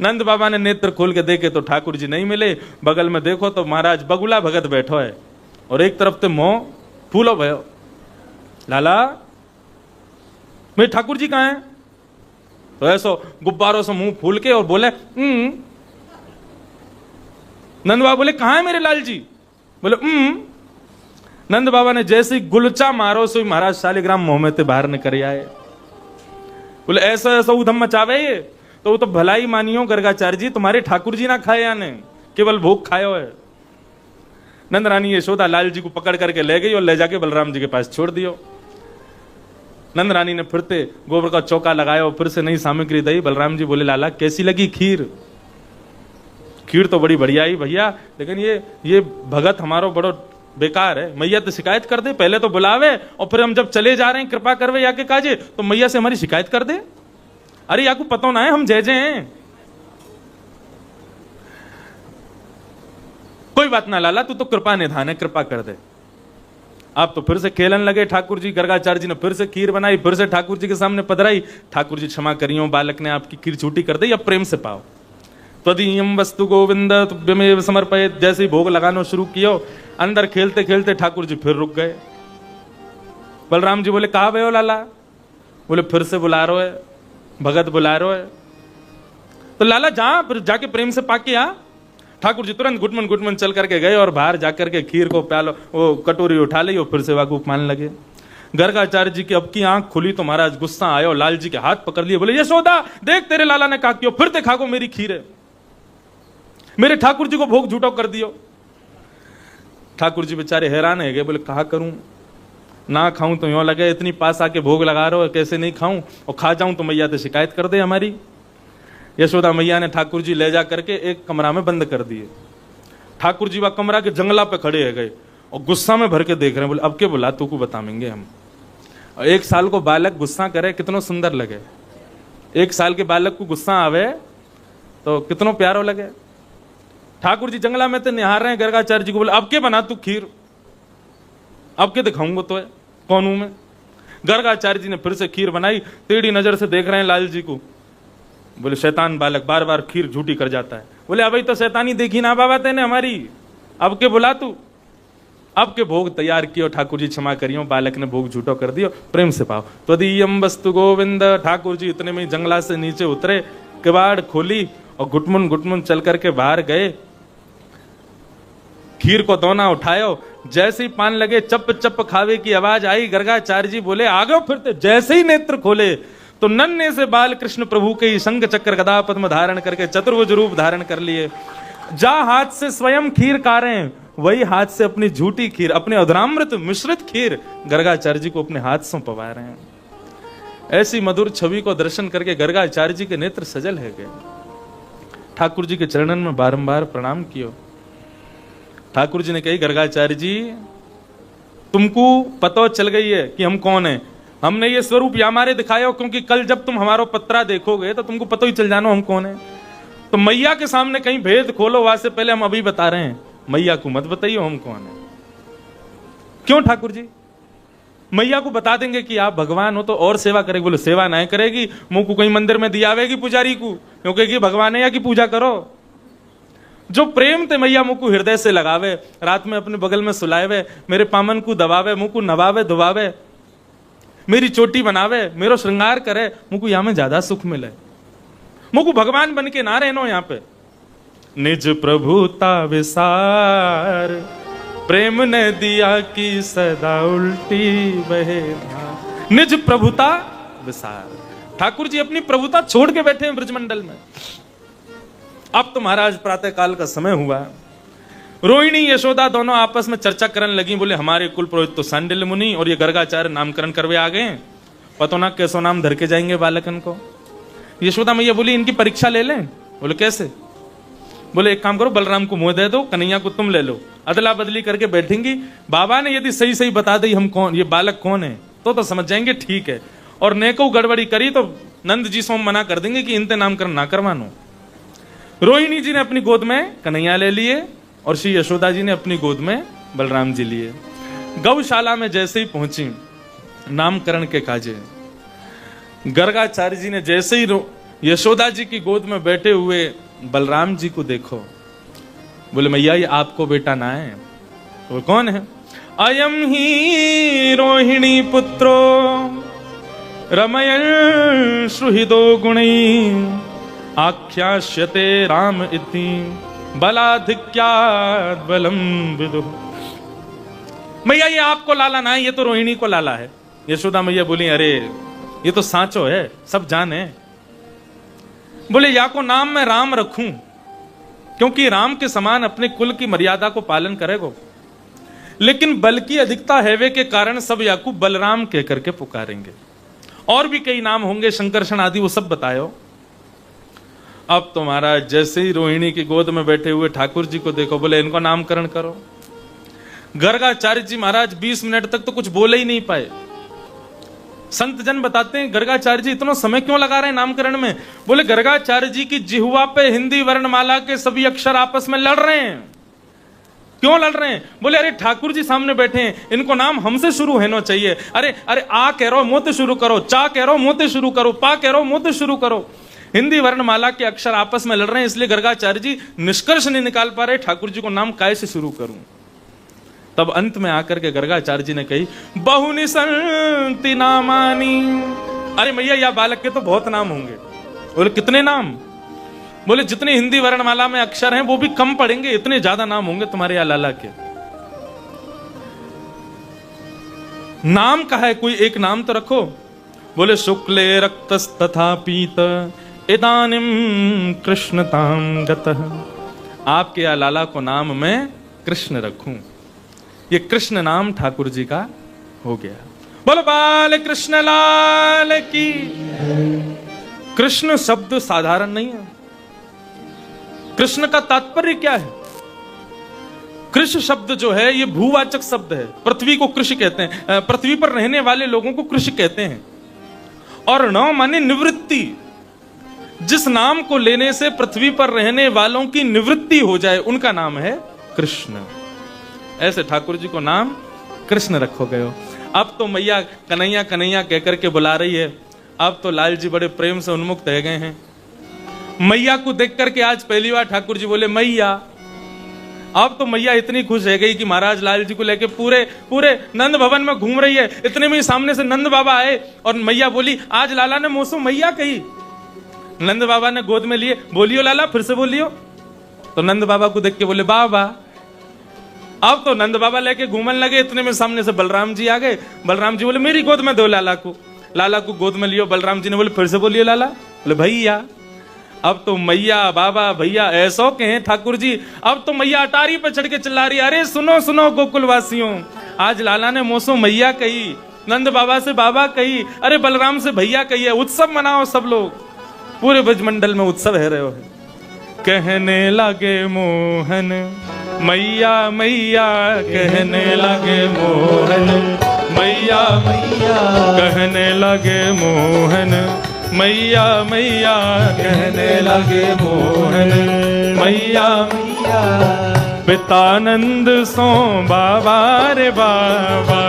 नंद बाबा ने नेत्र खोल के देखे तो ठाकुर जी नहीं मिले। बगल में देखो तो महाराज बगुला भगत बैठो है, और एक तरफ ते मुंह फूलो भयो। लाला मेरे ठाकुर जी कहाँ हैं? तो ऐसो गुब्बारों से मुंह फूल के और बोले, नंद बाबा बोले, कहाँ है मेरे लाल जी? बोले, नंद बाबा ने जैसे ही गुलचा मारो, सो महाराज शालिग्राम मुंह में ते बाहर निकल आए। बोले, ऐसा ऐसा उधम मचावे ये, तो वो तो भलाई मानियो गर्गाचार्य जी, तुम्हारे ठाकुर जी ना खाए या नहीं, केवल भोग खायो है। नंद रानी यशोदा लाल जी को पकड़ करके ले गई और ले जाके बलराम जी के पास छोड़ दियो। नंद रानी ने फिरते गोबर का चौका लगाया और फिर से नई सामग्री दी। बलराम जी बोले, लाला कैसी लगी खीर? खीर तो बड़ी बढ़िया ही भैया, लेकिन ये भगत हमारो बड़ो बेकार है। मैया तो शिकायत कर दे, पहले तो बुलावे और फिर हम जब चले जा रहे हैं कृपा करवे या के काजे, तो मैया से हमारी शिकायत कर दे। अरे याकू पता ना है हम जय जय हैं। कोई बात ना लाला, तू तो कृपा निधान है, कृपा कर दे। आप तो फिर से खेलन लगे ठाकुर जी। गर्गाचार्य जी ने फिर से खीर बनाई, फिर से ठाकुर जी के सामने पधराई। ठाकुर जी क्षमा करियो, बालक ने आपकी खीर छूटी कर दी, अब प्रेम से पाओ। त्वदीयम वस्तु गोविंद तुभ्यमेव समर्पयेत्। जैसे ही भोग लगाना शुरू किया, अंदर खेलते खेलते ठाकुर जी फिर रुक गए। बलराम जी बोले, कहाँ गए हो लाला? बोले, फिर से बुला रहे है, भगत बुला रहे है। तो लाला जा, फिर जाके प्रेम से पाके आ। ठाकुर जी तुरंत गुटमन गुटमन चल करके गए और बाहर जाकर के खीर को प्यालो, वो कटोरी उठा ली और फिर से वाकूफ मान लगे। गर्गाचार्य जी की अब की आंख खुली तो महाराज गुस्सा आया और लाल जी के हाथ पकड़ लिए। बोले, यशोदा देख, तेरे लाला ने कहा क्यों, फिर देखा को मेरी खीर है, मेरे ठाकुर जी को भोग झूठो कर दियो। ठाकुर जी बेचारे हैरान है गए। बोले, कहा करूं, ना खाऊं तो यूं लगे, इतनी पास आके भोग लगा रहे हो, कैसे नहीं खाऊं, और खा जाऊं तो मैया तो शिकायत कर दे हमारी। यशोदा मैया ने ठाकुर जी ले जा करके एक कमरा में बंद कर दिए। ठाकुर जी वह कमरा के जंगला पे खड़े है गए और गुस्सा में भर के देख रहे हैं। बोले, अब के बुला, तू को बताएंगे हम। और 1 साल को बालक गुस्सा करे कितनो सुंदर लगे। 1 साल के बालक को गुस्सा आवे तो कितनो प्यारो लगे। ठाकुर जी जंगला में तो निहार रहे हैं। गर्गाचार्य जी को बोले, अब के बना तू खीर, अब के दिखाऊंगा तो है कौन हूं मैं। गर्गाचार्य जी ने फिर से खीर बनाई। टेढ़ी नजर से देख रहे हैं लाल जी को। बोले, शैतान बालक बार बार खीर झूठी कर जाता है। बोले, अभी तो शैतानी देखी ना बाबा तेने हमारी, अब के बुला तू। अब के भोग तैयार कियो। ठाकुर जी क्षमा करियो, बालक ने भोग झूठो कर दियो, प्रेम से पाओ। त्वदीयम वस्तु गोविंद। ठाकुर जी इतने में जंगला से नीचे उतरे, किवाड़ खोली और घुटमुन घुटमुन चल करके बाहर गए। खीर को दोना उठायो, जैसे ही पान लगे चप चप खावे की आवाज आई। गर्गाचार्य जी बोले, आ गए फिरते। जैसे ही नेत्र खोले तो नन्हे से बाल कृष्ण प्रभु के शंख चक्र गदा पद्म धारण करके चतुर्भुज रूप धारण कर लिए। जा हाथ से स्वयं खीर कारे, वही हाथ से अपनी झूठी खीर, अपने अधरामृत मिश्रित खीर गर्गाचार्य जी को अपने हाथ से पवा रहे हैं। ऐसी मधुर छवि को दर्शन करके गर्गाचार्य जी के नेत्र सजल है गए। ठाकुर जी के चरणन में बारंबार प्रणाम कियो। ठाकुर जी ने कही, गर्गाचार्य जी तुमको पता चल गई है कि हम कौन है। हमने ये स्वरूप या हमारे दिखाया हो, क्योंकि कल जब तुम हमारा पत्रा देखोगे तो तुमको पता ही चल जाना हम कौन है। तो मैया के सामने कहीं भेद खोलो, वहां से पहले हम अभी बता रहे हैं, मैया को मत बताइए हम कौन है। क्यों ठाकुर जी? मैया को बता देंगे कि आप भगवान हो तो और सेवा करेगी। बोले सेवा नहीं करेगी, मुंह को कहीं मंदिर में दियावेगी पुजारी को, क्योंकि भगवान है या की पूजा करो। जो प्रेम ते मैया मुंह को हृदय से लगावे, रात में अपने बगल में सुलावे, मेरे पामन को दबावे, मुंह को नवावे दुबावे, मेरी चोटी बनावे, मेरो श्रृंगार करे, मुंह को यहां में ज्यादा सुख मिले। मुंह को भगवान बन के ना रहनो यहां पे। निज प्रभुता विसार प्रेम ने दिया कि सदा उल्टी बहे धार। निज प्रभुता विसार। ठाकुर जी अपनी प्रभुता छोड़ के बैठे हैं ब्रजमंडल में। अब तो महाराज प्रातः काल का समय हुआ। रोहिणी यशोदा दोनों आपस में चर्चा करने लगी। बोले हमारे कुल पुरोहित तो सांडिल्य मुनि और ये गर्गाचार्य नामकरण करवे आ गए, पतो ना कैसो नाम धर के जाएंगे बालकन को। यशोदा मैया बोली इनकी परीक्षा ले लें। बोले कैसे? बोले एक काम करो, बलराम को मुंह दे दो, कन्हैया को तुम ले लो, अदला बदली करके बैठेंगी। बाबा ने यदि सही सही बता दी हम कौन, ये बालक कौन है, तो समझ जाएंगे ठीक है, और नेको गड़बड़ी करी तो नंद जी सोम मना कर देंगे कि इनते नामकरण ना करवानो। रोहिणी जी ने अपनी गोद में कन्हैया ले लिए और श्री यशोदा जी ने अपनी गोद में बलराम जी लिए। गौशाला में जैसे ही पहुंची नामकरण के काजे, गर्गाचार्य जी ने जैसे ही यशोदा जी की गोद में बैठे हुए बलराम जी को देखो, बोले मैया ये आपको बेटा ना है। वो कौन है? अयम ही रोहिणी पुत्रो रमयन् सुहृदो गुणैः आख्यास्यते राम इति बलाधिक्यात् बलम विदुः। मैया ये आपको लाला ना है, ये तो रोहिणी को लाला है। यशोदा मैया बोली अरे ये तो सांचो है, सब जाने। बोले या को नाम मैं राम रखूं, क्योंकि राम के समान अपने कुल की मर्यादा को पालन करेगो, लेकिन बल की अधिकता हैवे के कारण सब या को बलराम कह करके पुकारेंगे। और भी कई नाम होंगे, शंकरषण आदि, वो सब बतायो। अब तो महाराज जैसे ही रोहिणी की गोद में बैठे हुए ठाकुर जी को देखो, बोले इनको नामकरण करो। गर्गाचार्य जी महाराज 20 मिनट तक तो कुछ बोले ही नहीं पाए। संत जन बताते हैं गर्गाचार्य जी इतना समय क्यों लगा रहे हैं नामकरण में। बोले गर्गाचार्य जी की जिह्वा पे हिंदी वर्णमाला के सभी अक्षर आपस में लड़ रहे हैं। क्यों लड़ रहे हैं? बोले अरे ठाकुर जी सामने बैठे हैं, इनको नाम हमसे शुरू होना चाहिए। अरे अरे आ कह रहो मोते शुरू करो, चा कह रहो मोते शुरू करो, पा कह रहो मोते शुरू करो। हिंदी वर्णमाला के अक्षर आपस में लड़ रहे हैं, इसलिए गर्गाचार्य जी निष्कर्ष नहीं निकाल पा रहे ठाकुर जी को नाम काय से शुरू करूं। तब अंत में आकर के गर्गाचार्य जी ने कही बहुनि संति नामानी। अरे मैया या बालक के तो बहुत नाम होंगे। बोले कितने नाम? बोले जितने हिंदी वर्णमाला में अक्षर हैं वो भी कम पड़ेंगे, इतने ज्यादा नाम होंगे तुम्हारे या लाला के। नाम कहा है, कोई एक नाम तो रखो। बोले शुक्ले रक्तस्तथा पीत इदानिम कृष्णताम गतः। आपके या लाला को नाम मैं कृष्ण रखूं। ये कृष्ण नाम ठाकुर जी का हो गया। बोलो बाल कृष्ण लाल की। कृष्ण शब्द साधारण नहीं है। कृष्ण का तात्पर्य क्या है? कृष्ण शब्द जो है ये भूवाचक शब्द है। पृथ्वी को कृषि कहते हैं, पृथ्वी पर रहने वाले लोगों को कृषि कहते हैं। और नौ माने निवृत्ति। जिस नाम को लेने से पृथ्वी पर रहने वालों की निवृत्ति हो जाए उनका नाम है कृष्ण। ऐसे ठाकुर जी को नाम कृष्ण रखो गए हो। अब तो मैया कन्हैया कन्हैया कहकर के बुला रही है। अब तो लाल जी बड़े प्रेम से उन्मुक्त रह गए हैं। मैया को देख करके आज पहली बार ठाकुर जी बोले मैया। अब तो मैया इतनी खुश रह गई कि महाराज लाल जी को लेके पूरे पूरे नंद भवन में घूम रही है। इतने में सामने से नंद बाबा आए और मैया बोली आज लाला ने मोसो मैया कही। नंद बाबा ने गोद में लिए, बोलियो लाला, फिर से बोलियो। तो नंद बाबा को देख के बोले बाबा। अब तो नंद बाबा लेके घूमने लगे। इतने में सामने से बलराम जी आ गए। बलराम जी बोले मेरी गोद में दो लाला को। लाला को गोद में लियो। बलराम जी ने बोले फिर से बोलियो लाला। बोले भैया। अब तो मैया बाबा भैया ऐसो कहे ठाकुर जी। अब तो मैया अटारी पर चढ़ के चिल्ला रही, अरे सुनो सुनो गोकुलवासियों, आज लाला ने मोसो मैया कही। नंद बाबा से बाबा कही, अरे बलराम से भैया कही है, उत्सव मनाओ सब लोग, पूरे ब्रजमंडल में उत्सव है रहे हो। कहने लगे मोहन मैया मैया, कहने लगे मोहन मैया मैया, कहने लगे मोहन मैया मैया, कहने लगे मोहन मैया मैया। पितानंद सो बाबा रे बाबा,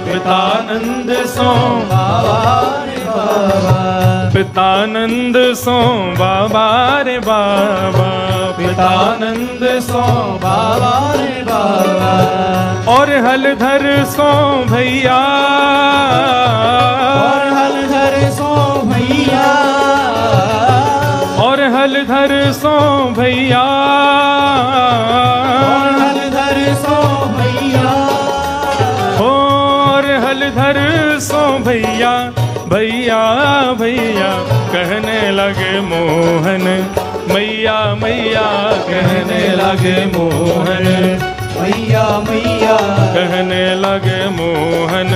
पितानंद सो बाबा रे बाबा, पितानंद सो बाबा रे बाबा, पितानंद सो बाबा रे बाबा। और हलधर सो भैया, और हलधर सो भैया, और हलधर सो भैया, और हलधर सो भैया, और हलधर सो भैया, भैया भैया, कहने लगे मोहन मैया मैया, कहने लगे मोहन मैया मैया, कहने लगे मोहन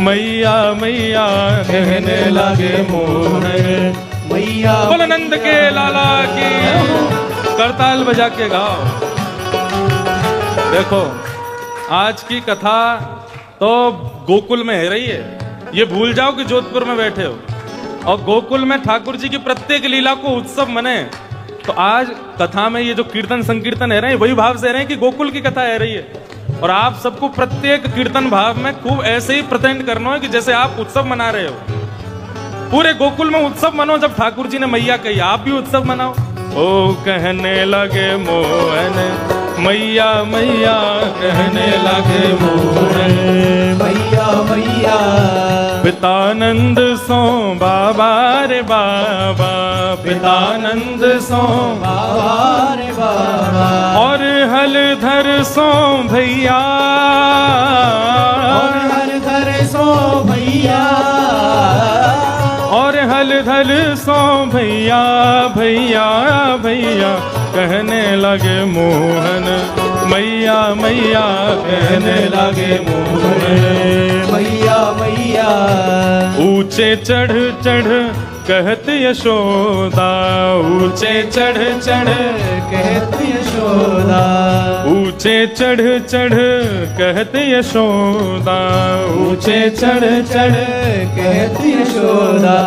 मैया मैया, कहने लगे मोहन मैया। बोल नंद के लाला की, करताल बजा के गाओ। देखो आज की कथा तो गोकुल में है रही है, ये भूल जाओ कि जोधपुर में बैठे हो, और गोकुल में ठाकुर जी की प्रत्येक लीला को उत्सव मने। तो आज कथा में ये जो कीर्तन संकीर्तन है रहे हैं, वही भाव से रहे हैं कि गोकुल की कथा है रही है, और आप सबको प्रत्येक कीर्तन भाव में खूब ऐसे ही प्रेजेंट करना है कि जैसे आप उत्सव मना रहे हो। पूरे गोकुल में उत्सव मनो, जब ठाकुर जी ने मैया कही आप भी उत्सव मनाओ। ओ कहने लगे मोहन मैया मैया, कहने लगे मोहन मैया मैया, पितानंद सो बाबा रे बाबा, पितानंद सो बाबा रे बाबा। और हलधर सो भैया, और हलधर सो भैया, और हलधर सो भैया भैया भैया, कहने लगे मोहन मैया मैया, कहने लगे मोहन मैया मैया। ऊंचे चढ़ चढ़ कहत यशोदा, ऊंचे चढ़ चढ़ कहत यशोदा, ऊंचे चढ़ चढ़ कहत यशोदा, ऊंचे चढ़ चढ़ कहत यशोदा।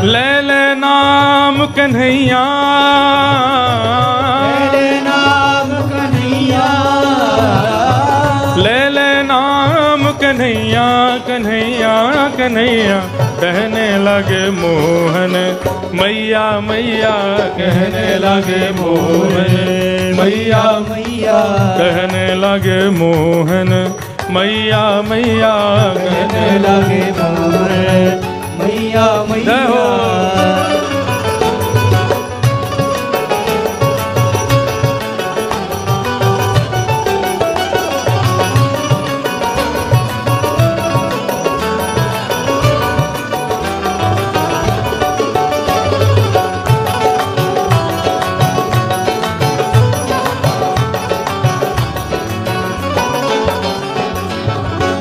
ले ले नाम कन्हैया, ले ले नाम कन्हैया, ले ले नाम कन्हैया कन्हैया कन्हैया, कहने लगे मोहन मैया मैया, कहने लगे मोहन मैया मैया, कहने लगे मोहन मैया मैया, कहने लगे मोहन मैया मैया।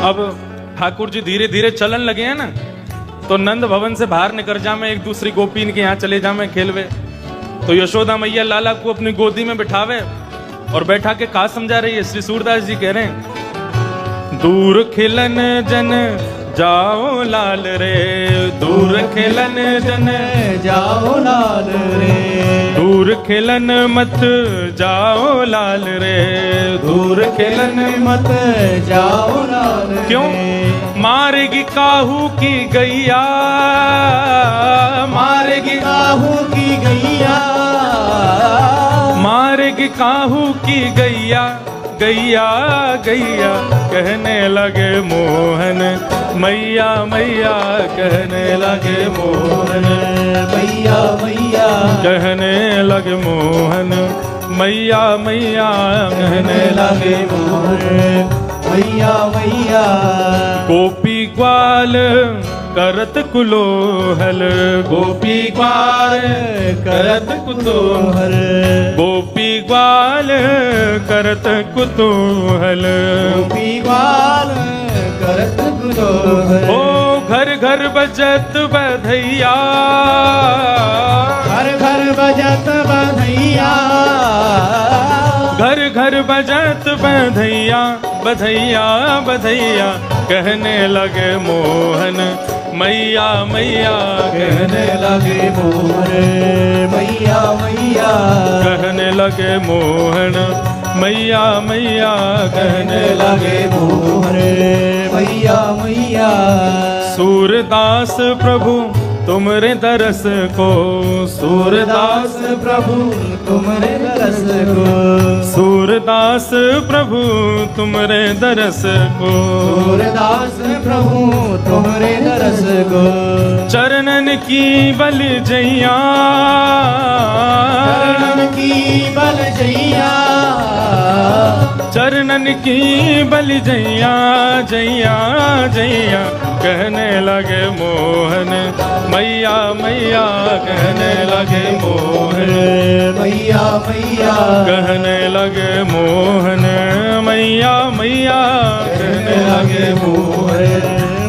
अब ठाकुर जी धीरे धीरे चलन लगे हैं ना, तो नंद भवन से बाहर निकल जा में एक दूसरी गोपीन के यहाँ चले जा में खेलवे। तो यशोदा मैया लाला को अपनी गोदी में बिठावे और बैठा के कहा समझा रही है। श्री सूरदास जी कह रहे हैं, दूर खिलन जन जाओ लाल रे, दूर खिलन जन जाओ लाल रे, दूर खिलन मत जाओ लाल रे, दूर खिलन मत जाओ लाल रे। क्यों? मारेगी काहू की गैया, मारेगी काहू की गैया, मारेगी काहू की गैया, गैया गैया, कहने लगे मोहन मैया मैया, कहने लगे मोहन मैया मैया, कहने लगे मोहन मैया मैया, कहने लगे मोहन मैया मैया। गोपी ग्वाल करत कुलोहल, गोपी ग्वाल करत कुतूहल, गोपी ग्वाल करत कुतूहल, गोपी ग्वाल करत कुतूहल। घर घर बजत बधैया, घर घर बजत बधैया, घर घर बजत बधैया, बधैया बधैया कहने लगे मोहन मैया मैया, कहने लगे मोहन मैया मैया, कहने लगे मोहन मैया मैया, कहने लगे मोहन मैया मैया। सूरदास प्रभु तुमरे दरस को, सूरदास प्रभु तुमरे दरस को, सूरदास प्रभु तुमरे दरस को, सूरदास प्रभु तुमरे दरस को, चरणन की बल जैया, चरणन की बल जैया, चरणन की बल जैया, जैया जैया कहने लगे मोहन मैया मैया, कहने लगे मोहन मैया मैया, कहने लगे मोहन मैया मैया, कहने लगे मोहन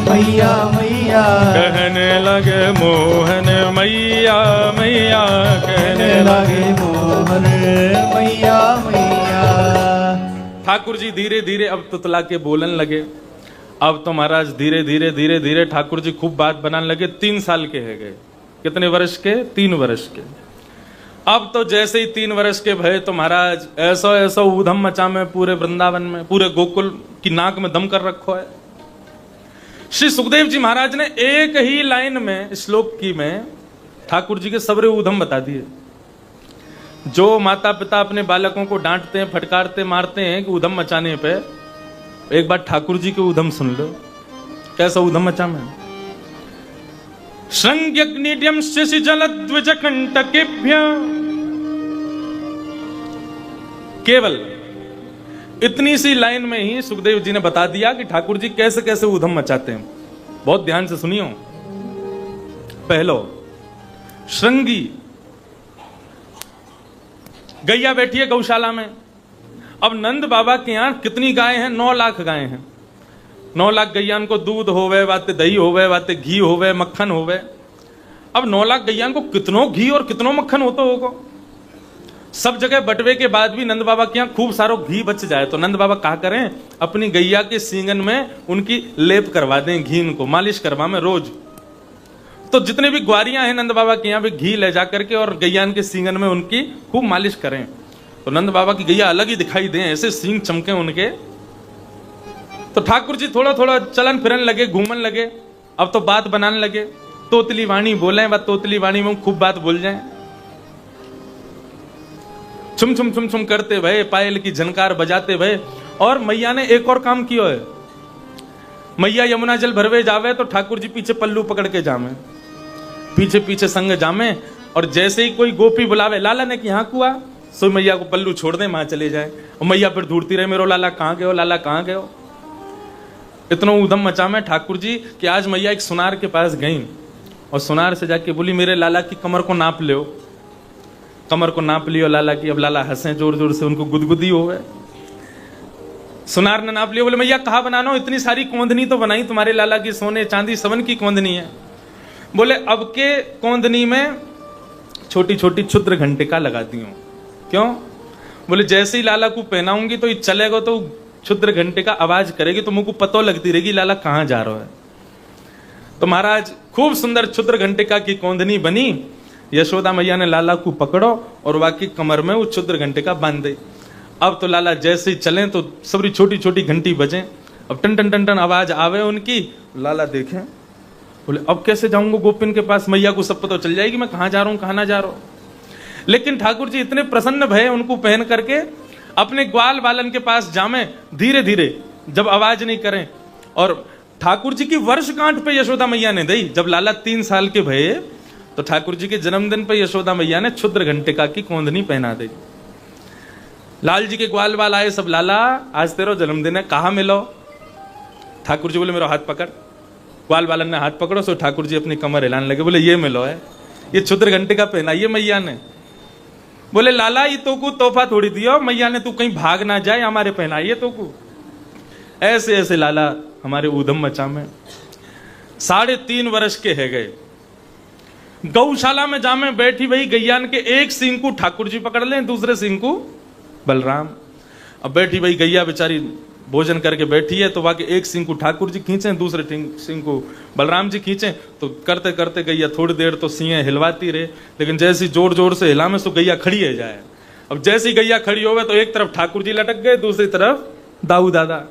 मैया मैया, कहने लगे मोहन मैया मैया, कहने लगे मोहन मैया मैया। ठाकुर जी धीरे धीरे अब तुतला के बोलन लगे। अब तो महाराज धीरे धीरे धीरे धीरे ठाकुर जी खूब बात बनाने लगे। 3 साल के है गए। कितने वर्ष के? 3 वर्ष के। अब तो जैसे ही 3 वर्ष के भय तो महाराज ऐसा ऐसा ऊधम मचा में पूरे वृंदावन में, पूरे गोकुल की नाक में दम कर रखो है। श्री सुखदेव जी महाराज ने एक ही लाइन में श्लोक की में ठाकुर जी के सबरे ऊधम बता दिए। जो माता पिता अपने बालकों को डांटते हैं, फटकारते, मारते हैं कि ऊधम मचाने पे, एक बार ठाकुर जी के ऊधम सुन लो। कैसा ऊधम मचा में? श्रृंग्यग्निड्यम शिशि जलद्विज कंटकेभ्य, केवल इतनी सी लाइन में ही सुखदेव जी ने बता दिया कि ठाकुर जी कैसे कैसे ऊधम मचाते हैं। बहुत ध्यान से सुनियो। पहलो, श्रृंगी गैया बैठी है गौशाला में। अब नंद बाबा के यहां कितनी गायें हैं? 9 लाख गायें हैं। 9 लाख गैयान को दूध होवे, बाते दही होवे, बाते घी होवे, मक्खन होवे। अब 9 लाख गैयान को कितनों घी और कितनों मक्खन होता होगा। सब जगह बटवे के बाद भी नंद बाबा के यहां खूब सारो घी बच जाए तो नंद बाबा क्या करें? अपनी गैया के सींगन में उनकी लेप करवा दें, घी को मालिश करवा में रोज। तो जितने भी ग्वारियां हैं नंद बाबा के यहाँ भी घी ले जाकर के और गैयान के सींगन में उनकी खूब मालिश करें तो नंद बाबा की गैया अलग ही दिखाई दें, ऐसे सींग चमके उनके। तो ठाकुर जी थोड़ा थोड़ा चलन फिरन लगे, घूमन लगे। अब तो बात बनाने लगे। तोतली वाणी बोले, बात तोतली वाणी में खूब बात बोल जाए। छुम छुम छुम छुम करते भय, पायल की झनकार बजाते भय। और मैया ने एक और काम किया है। मैया यमुना जल भरवे जावे तो ठाकुर जी पीछे पल्लू पकड़ के जामे, पीछे पीछे संग जामे। और जैसे ही कोई गोपी बुलावे, लाला ने कि यहाँ कुआ, सो मैया को पल्लू छोड़ दे, वहां चले जाए। और मैया फिर ढूंढती रहे, मेरो लाला कहाँ गयो, लाला कहाँ गयो। इतना ऊधम मचा में ठाकुर जी कि आज मैया एक सुनार के पास गई और सुनार से जाके बोली, मेरे लाला की कमर को नाप लो। कमर को नाप लियो लाला की। अब लाला हंसे जोर जोर से, उनको गुदगुदी हो गए। सुनार ने नाप लिया। बोले मैया कहाँ बनाना, इतनी सारी कोंदनी तो बनाई तुम्हारे लाला की, सोने चांदी सवन की कोंदनी है। बोले अब के कोंदनी में छोटी छोटी क्षुद्र घंटिका लगा दी हूं। क्यों? बोले जैसे ही लाला को पहनाऊंगी तो ये चलेगा तो क्षुद्र घंटिका आवाज करेगी तो मुझको पतो लगती रहेगी लाला कहां जा रहा है। तो महाराज खूब सुंदर क्षुद्र घंटिका की कोंदनी बनी। यशोदा मैया ने लाला को पकड़ो और वाकई कमर में वो क्षुद्र घंटिका बांध दी। अब तो लाला जैसे ही चले तो सबरी छोटी छोटी घंटी बजे। अब टन टन टन टन आवाज आवे उनकी। लाला देखें, बोले अब कैसे जाऊंगा गोपिन के पास, मैया को सब पता चल जाएगी मैं कहां जा रहा हूं कहां ना जा रहा हूं। लेकिन ठाकुर जी इतने प्रसन्न भय उनको पहन करके अपने ग्वाल बालन के पास जामे धीरे धीरे, जब आवाज नहीं करें। और ठाकुर जी की वर्षगांठ पे यशोदा मैया ने दी। जब लाला 3 साल के भये तो ठाकुर जी के जन्मदिन पे यशोदा मैया ने क्षुद्र घंटिका की कोंदनी पहना दी। लाल जी के ग्वाल बाल आए सब, लाला आज तेरा जन्मदिन है, कहा मिलो। ठाकुर जी बोले मेरा हाथ पकड़। ग्वाल बालन ने हाथ पकड़ो, सो ठाकुर जी अपनी कमर हिलाने लगे। बोले ये मिलो है, ये क्षुद्र घंटिका पहनाइए मैया ने। बोले लाला ये तो को तोहफा थोड़ी दियो, मैया ने तू कहीं भाग ना जाए, हमारे पहनाइए तो को। ऐसे ऐसे लाला हमारे ऊधम मचा में 3.5 वर्ष के है गए। गौशाला में जामे बैठी वही गैयान के एक सींग को ठाकुर जी पकड़ लें, दूसरे सींग को बलराम। अब बैठी वही गैया बेचारी भोजन करके बैठी है, तो वाकई एक सींग को ठाकुर जी खींचे, दूसरे सींग को बलराम जी खींचे। तो करते करते गैया थोड़ी देर तो सींग हिलवाती रहे, लेकिन जैसी जोर जोर से हिला में तो गैया खड़ी है जाए। अब जैसी गैया खड़ी हो गए तो एक तरफ ठाकुर जी लटक गए, दूसरी तरफ दाऊ दादा।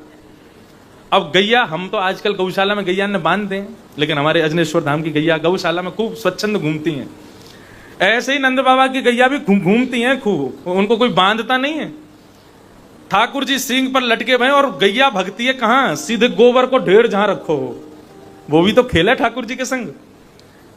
अब गैया, हम तो आजकल गौशाला में गैया ने बांध दें, लेकिन हमारे अजनेश्वर धाम की गैया गौशाला में खूब स्वच्छंद घूमती हैं। ऐसे ही नंद बाबा की गैया भी घूमती हैं खूब, उनको कोई बांधता नहीं है। ठाकुर जी सींग पर लटके भय और गैया भगती है कहां, सीधे गोबर को ढेर जहां रखो। वो भी तो खेल है ठाकुर जी के संग।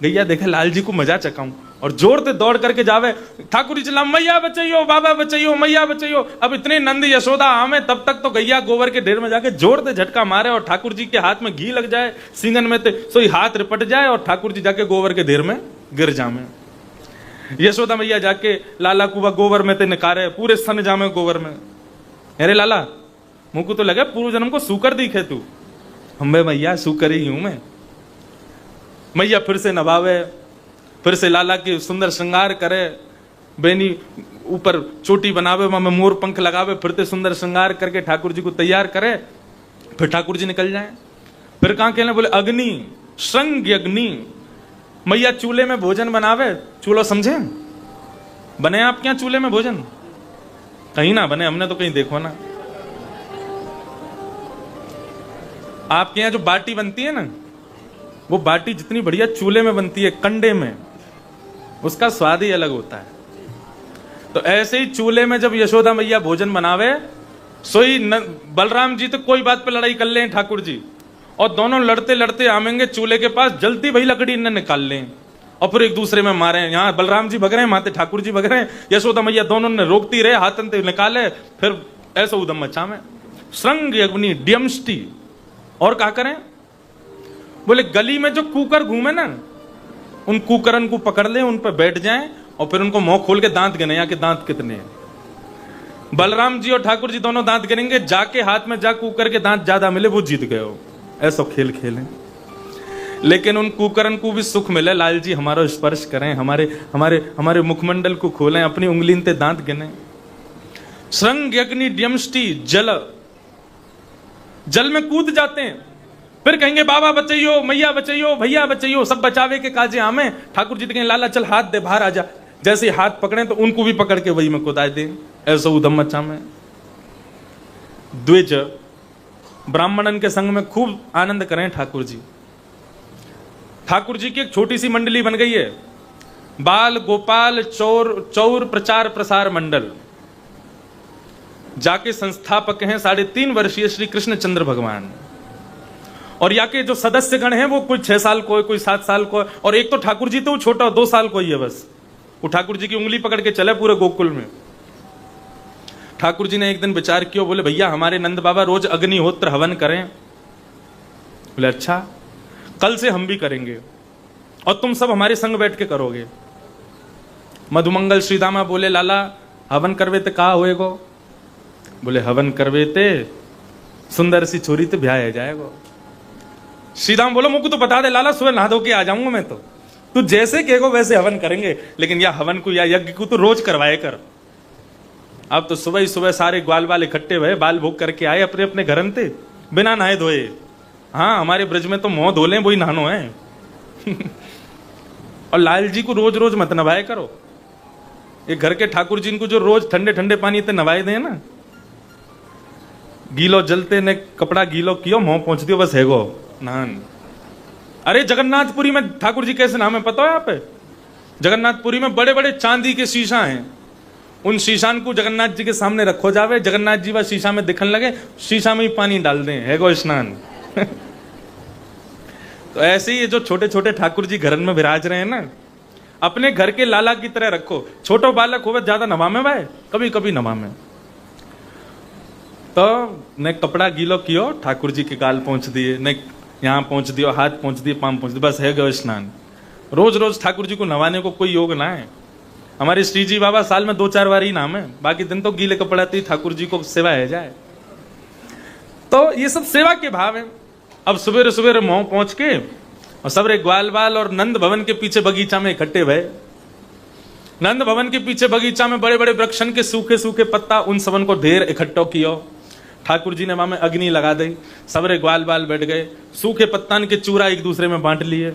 गैया देखे लाल जी को मजा चकाऊं और जोर से दौड़ करके जावे, ठाकुर जी चिल्ला मैया बचाइयो, बाबा बचाइयो, मैया बचाइयो। अब इतने नंद यशोदा आमे, तब तक तो गैया गोबर के ढेर में जाके जोर से झटका मारे और ठाकुर जी के हाथ में घी लग जाए सींगन में, सोई हाथ रिपट जाए और ठाकुर जी जाके गोबर के ढेर में गिर जामे। यशोदा मैया जाके लाला कुआ गोबर में ते निकारे, पूरे सन जामे गोबर में। अरे लाला, मुंह को तो लगे पूर्व जन्म को सूकर दिखे तू। हम मैया सूकर ही हूं मैं। मैया फिर से नभावे, फिर से लाला की सुंदर श्रृंगार करे, बेनी ऊपर चोटी बनावे, वहां में मोर पंख लगावे, फिर से सुंदर श्रृंगार करके ठाकुर जी को तैयार करे। फिर ठाकुर जी निकल जाए। फिर कहां कहने बोले अग्नि, श्रृंग अग्नि। मैया चूल्हे में भोजन बनावे। चूल्हा समझे, बने आपके यहां चूल्हे में भोजन? कहीं ना बने, हमने तो कहीं देखो ना। आपके यहां जो बाटी बनती है ना, वो बाटी जितनी बढ़िया चूल्हे में बनती है कंडे में, उसका स्वाद ही अलग होता है। तो ऐसे ही चूल्हे में जब यशोदा मैया भोजन बनावे, सोई बलराम जी तो कोई बात पे लड़ाई कर लें ठाकुर जी, और दोनों लड़ते लड़ते आवेंगे चूल्हे के पास, जलती वही लकड़ी इन्हें निकाल लें और फिर एक दूसरे में मारे। यहाँ बलराम जी भग रहे हैं, माते ठाकुर जी भग रहे हैं, यशोदा मैया दोनों ने रोकती रहे, हाथन से निकाले, फिर ऐसा उदम मचा में श्रृंग अग्नि डियमष्टि। और क्या करें बोले, गली में जो कुकर घूमे ना, उन कुकरन को पकड़ ले, उन पर बैठ जाएं और फिर उनको मुंह खोल के दांत गिने, यहाँ के दांत कितने हैं। बलराम जी और ठाकुर जी दोनों दांत गिनेंगे, जाके हाथ में जा कुकर के दांत ज्यादा मिले वो जीत गए हो। ऐसा खेल खेलें, लेकिन उन कुकरन को भी सुख मिले, लाल जी हमारा स्पर्श करें, हमारे हमारे हमारे मुखमंडल को खोलें, अपनी उंगली ते दांत गिने। श्रृंग अग्नि डियमष्टि जल, जल में कूद जाते हैं, फिर कहेंगे बाबा बचाइयो, मैया बचाइयो, भैया बचाइयो, सब बचावे के काजे आमे। ठाकुर जी कहेंगे लाला चल हाथ दे, बाहर आ जा। जैसे हाथ पकड़े तो उनको भी पकड़ के वही में कुदाए दे। ऐसा उदम मचा में। द्विज ब्राह्मणन के संग में खूब आनंद करें ठाकुर जी। ठाकुर जी की एक छोटी सी मंडली बन गई है, बाल गोपाल चौर प्रचार प्रसार मंडल। जाके संस्थापक हैं 3.5 वर्षीय श्री कृष्ण चंद्र भगवान, और यहाँ के जो सदस्य गण हैं वो कोई 6 साल को है, कोई 7 साल को है, और एक तो ठाकुर जी तो छोटा 2 साल को ही है बस। वो ठाकुर जी की उंगली पकड़ के चले पूरे गोकुल में। ठाकुर जी ने एक दिन विचार किया, बोले भैया हमारे नंद बाबा रोज अग्निहोत्र हवन करें। बोले अच्छा, कल से हम भी करेंगे और तुम सब हमारे संग बैठ के करोगे। मधुमंगल श्रीदामा बोले लाला हवन करवे ते कहा होएगो? बोले हवन करवे ते सुंदर सी छोरी ते ब्याह जाएगो। श्रीदाम बोलो मुझको तो बता दे लाला, सुबह नहा धो के आ जाऊंगा मैं, तो तू जैसे कहेगो वैसे हवन करेंगे, लेकिन या हवन को या यज्ञ को तो रोज करवाए कर। अब तो सुबह ही सुबह सारे ग्वाल वाल इकट्ठे हुए, बाल भोग करके आए अपने अपने घरन थे, बिना नहाए धोए। हाँ हमारे ब्रज में तो मुंह धो लें वही नहानो है। और लाल जी को रोज रोज मत नवाए करो। ये घर के ठाकुर जी को जो रोज ठंडे ठंडे पानी ते नवाए दे ना, गीलो जलते ने कपड़ा गीलो कियो, मुंह पहुंच दियो बस हैगो नहान। अरे जगन्नाथपुरी में ठाकुर जी कैसे नाम है पता है आप? जगन्नाथपुरी में बड़े बड़े चांदी के शीशा हैं, उन शीशान को जगन्नाथ जी के सामने रखो जावे, जगन्नाथ जी वह शीशा में दिखने लगे, शीशा में ही पानी डाल दें, हैगो स्नान। तो ऐसे ही ये जो छोटे छोटे ठाकुर जी घर में विराज रहे हैं ना, अपने घर के लाला की तरह रखो। छोटो बालक हो ज्यादा नवा में भाई, कभी कभी नवा में। तो न कपड़ा गीलो कियो, ठाकुर जी के गाल पहुंच दिए, न यहाँ पहुंच दियो, हाथ पहुंच दिए, पाम पहुंच दिए, बस है गो स्नान। रोज रोज ठाकुर जी को नवाने को कोई योग ना है। हमारे श्री जी बाबा साल में 2-4 बार ही नाम है, बाकी दिन तो गीले कपड़ा थी ठाकुर जी को सेवा है जाए। तो ये सब सेवा के भाव है। अब सुबह सुबह मोह पहुंच के और सबरे ग्वाल बाल और नंद भवन के पीछे बगीचा में इकट्ठे भय। नंद भवन के पीछे बगीचा में बड़े बड़े वृक्षन के सूखे सूखे पत्ता, उन सबन को ढेर इकट्ठो कियो। ठाकुर जी ने वहां में अग्नि लगा दी, सबरे ग्वाल बाल बैठ गए, सूखे पत्तान के चूरा एक दूसरे में बांट लिए।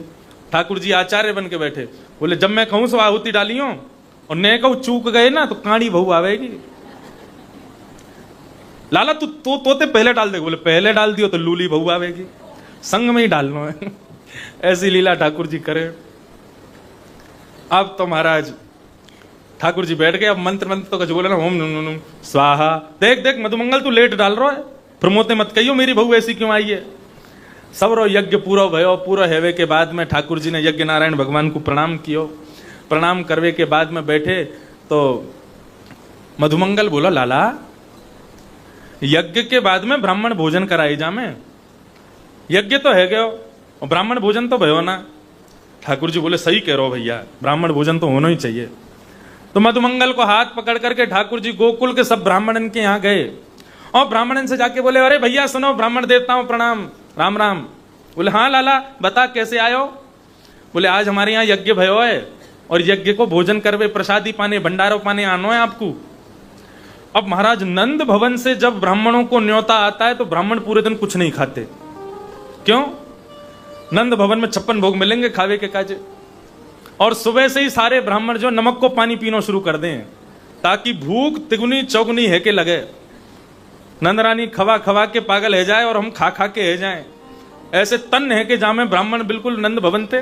ठाकुर जी आचार्य बन के बैठे, बोले जब मैं कहूं सो आहुति डालियो और न कहूं चूक गए ना तो काड़ी बहू आवेगी। लाला तू तोते पहले डाल दे, बोले पहले डाल दियो तो लूली बहू आवेगी, संग में ही डालना है। ऐसी लीला ठाकुर जी करे। अब तो महाराज ठाकुर जी बैठ गए, अब मंत्र मंत्र तो कुछ बोले ना, ओम नुम नुम स्वाहा। देख देख मधुमंगल तू लेट डाल रहा है, प्रमोते मत कहियो मेरी बहू ऐसी क्यों आई है। सब रो यज्ञ पूरा भयो, पूरा हेवे के बाद में ठाकुर जी ने यज्ञ नारायण भगवान को प्रणाम कियो। प्रणाम करवे के बाद में बैठे तो मधुमंगल बोला लाला यज्ञ के बाद में ब्राह्मण भोजन कराई जा में, यज्ञ तो है गयो और ब्राह्मण भोजन तो भयो ना। ठाकुर जी बोले सही कह रहे हो भैया, ब्राह्मण भोजन तो होना ही चाहिए। तो मधुमंगल को हाथ पकड़ करके ठाकुर जी गोकुल के सब ब्राह्मणन के यहाँ गए और ब्राह्मणन से जाके बोले अरे भैया सुनो, ब्राह्मण देवताओं प्रणाम, राम राम। बोले हाँ लाला बता कैसे आयो। बोले आज हमारे यहाँ यज्ञ भयो है और यज्ञ को भोजन करवे, प्रसादी पाने, भंडारो पाने आनो है आपको। अब महाराज नंद भवन से जब ब्राह्मणों को न्योता आता है तो ब्राह्मण पूरे दिन कुछ नहीं खाते। क्यों? नंद भवन में 56 भोग मिलेंगे खावे के काजे। और सुबह से ही सारे ब्राह्मण जो नमक को पानी पीना शुरू कर दें ताकि भूख तिगुनी चौगुनी है के लगे। नंद रानी खवा खवा के पागल है जाए और हम खा खा के है जाए, ऐसे तन है के जामे ब्राह्मण बिल्कुल नंद भवन थे।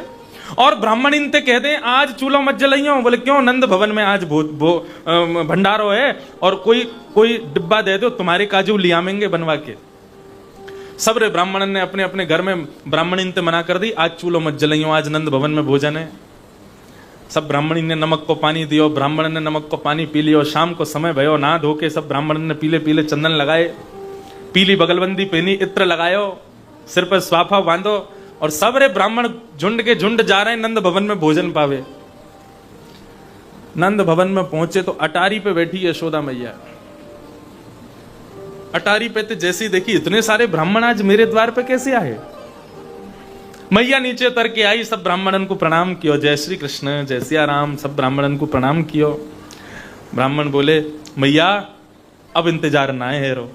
और ब्राह्मण इनते कह दें आज चूल्हा मत जलाइयो, बोले क्यों? नंद भवन में आज भंडारो है और कोई डिब्बा दे दो तुम्हारे काजू लियामेंगे बनवा के। सबरे ब्राह्मण ने अपने अपने घर में ब्राह्मण इनते मना कर दी, आज चूल्हा मत जलाइयो, आज नंद भवन में भोजन है। सब ब्राह्मणी ने नमक को पानी दियो, ब्राह्मण ने नमक को पानी पी लियो। शाम को समय भयो, नहा धो के सब ब्राह्मण ने पीले पीले चंदन लगाए, पीली बगलबंदी पहनी, इत्र लगायो, सिर पर स्वाफा बांधो और सबरे ब्राह्मण झुंड के झुंड जा रहे हैं नंद भवन में भोजन पावे। नंद भवन में पहुंचे तो अटारी पे बैठी यशोदा मैया। अटारी पे तो जैसी देखी इतने सारे ब्राह्मण आज मेरे द्वार पे कैसे आए। मैया नीचे उतर के आई, सब ब्राह्मणन को प्रणाम कियो, जय श्री कृष्ण जय सिया राम, सब ब्राह्मणन को प्रणाम कियो। ब्राह्मण बोले मैया अब इंतजार ना है रो।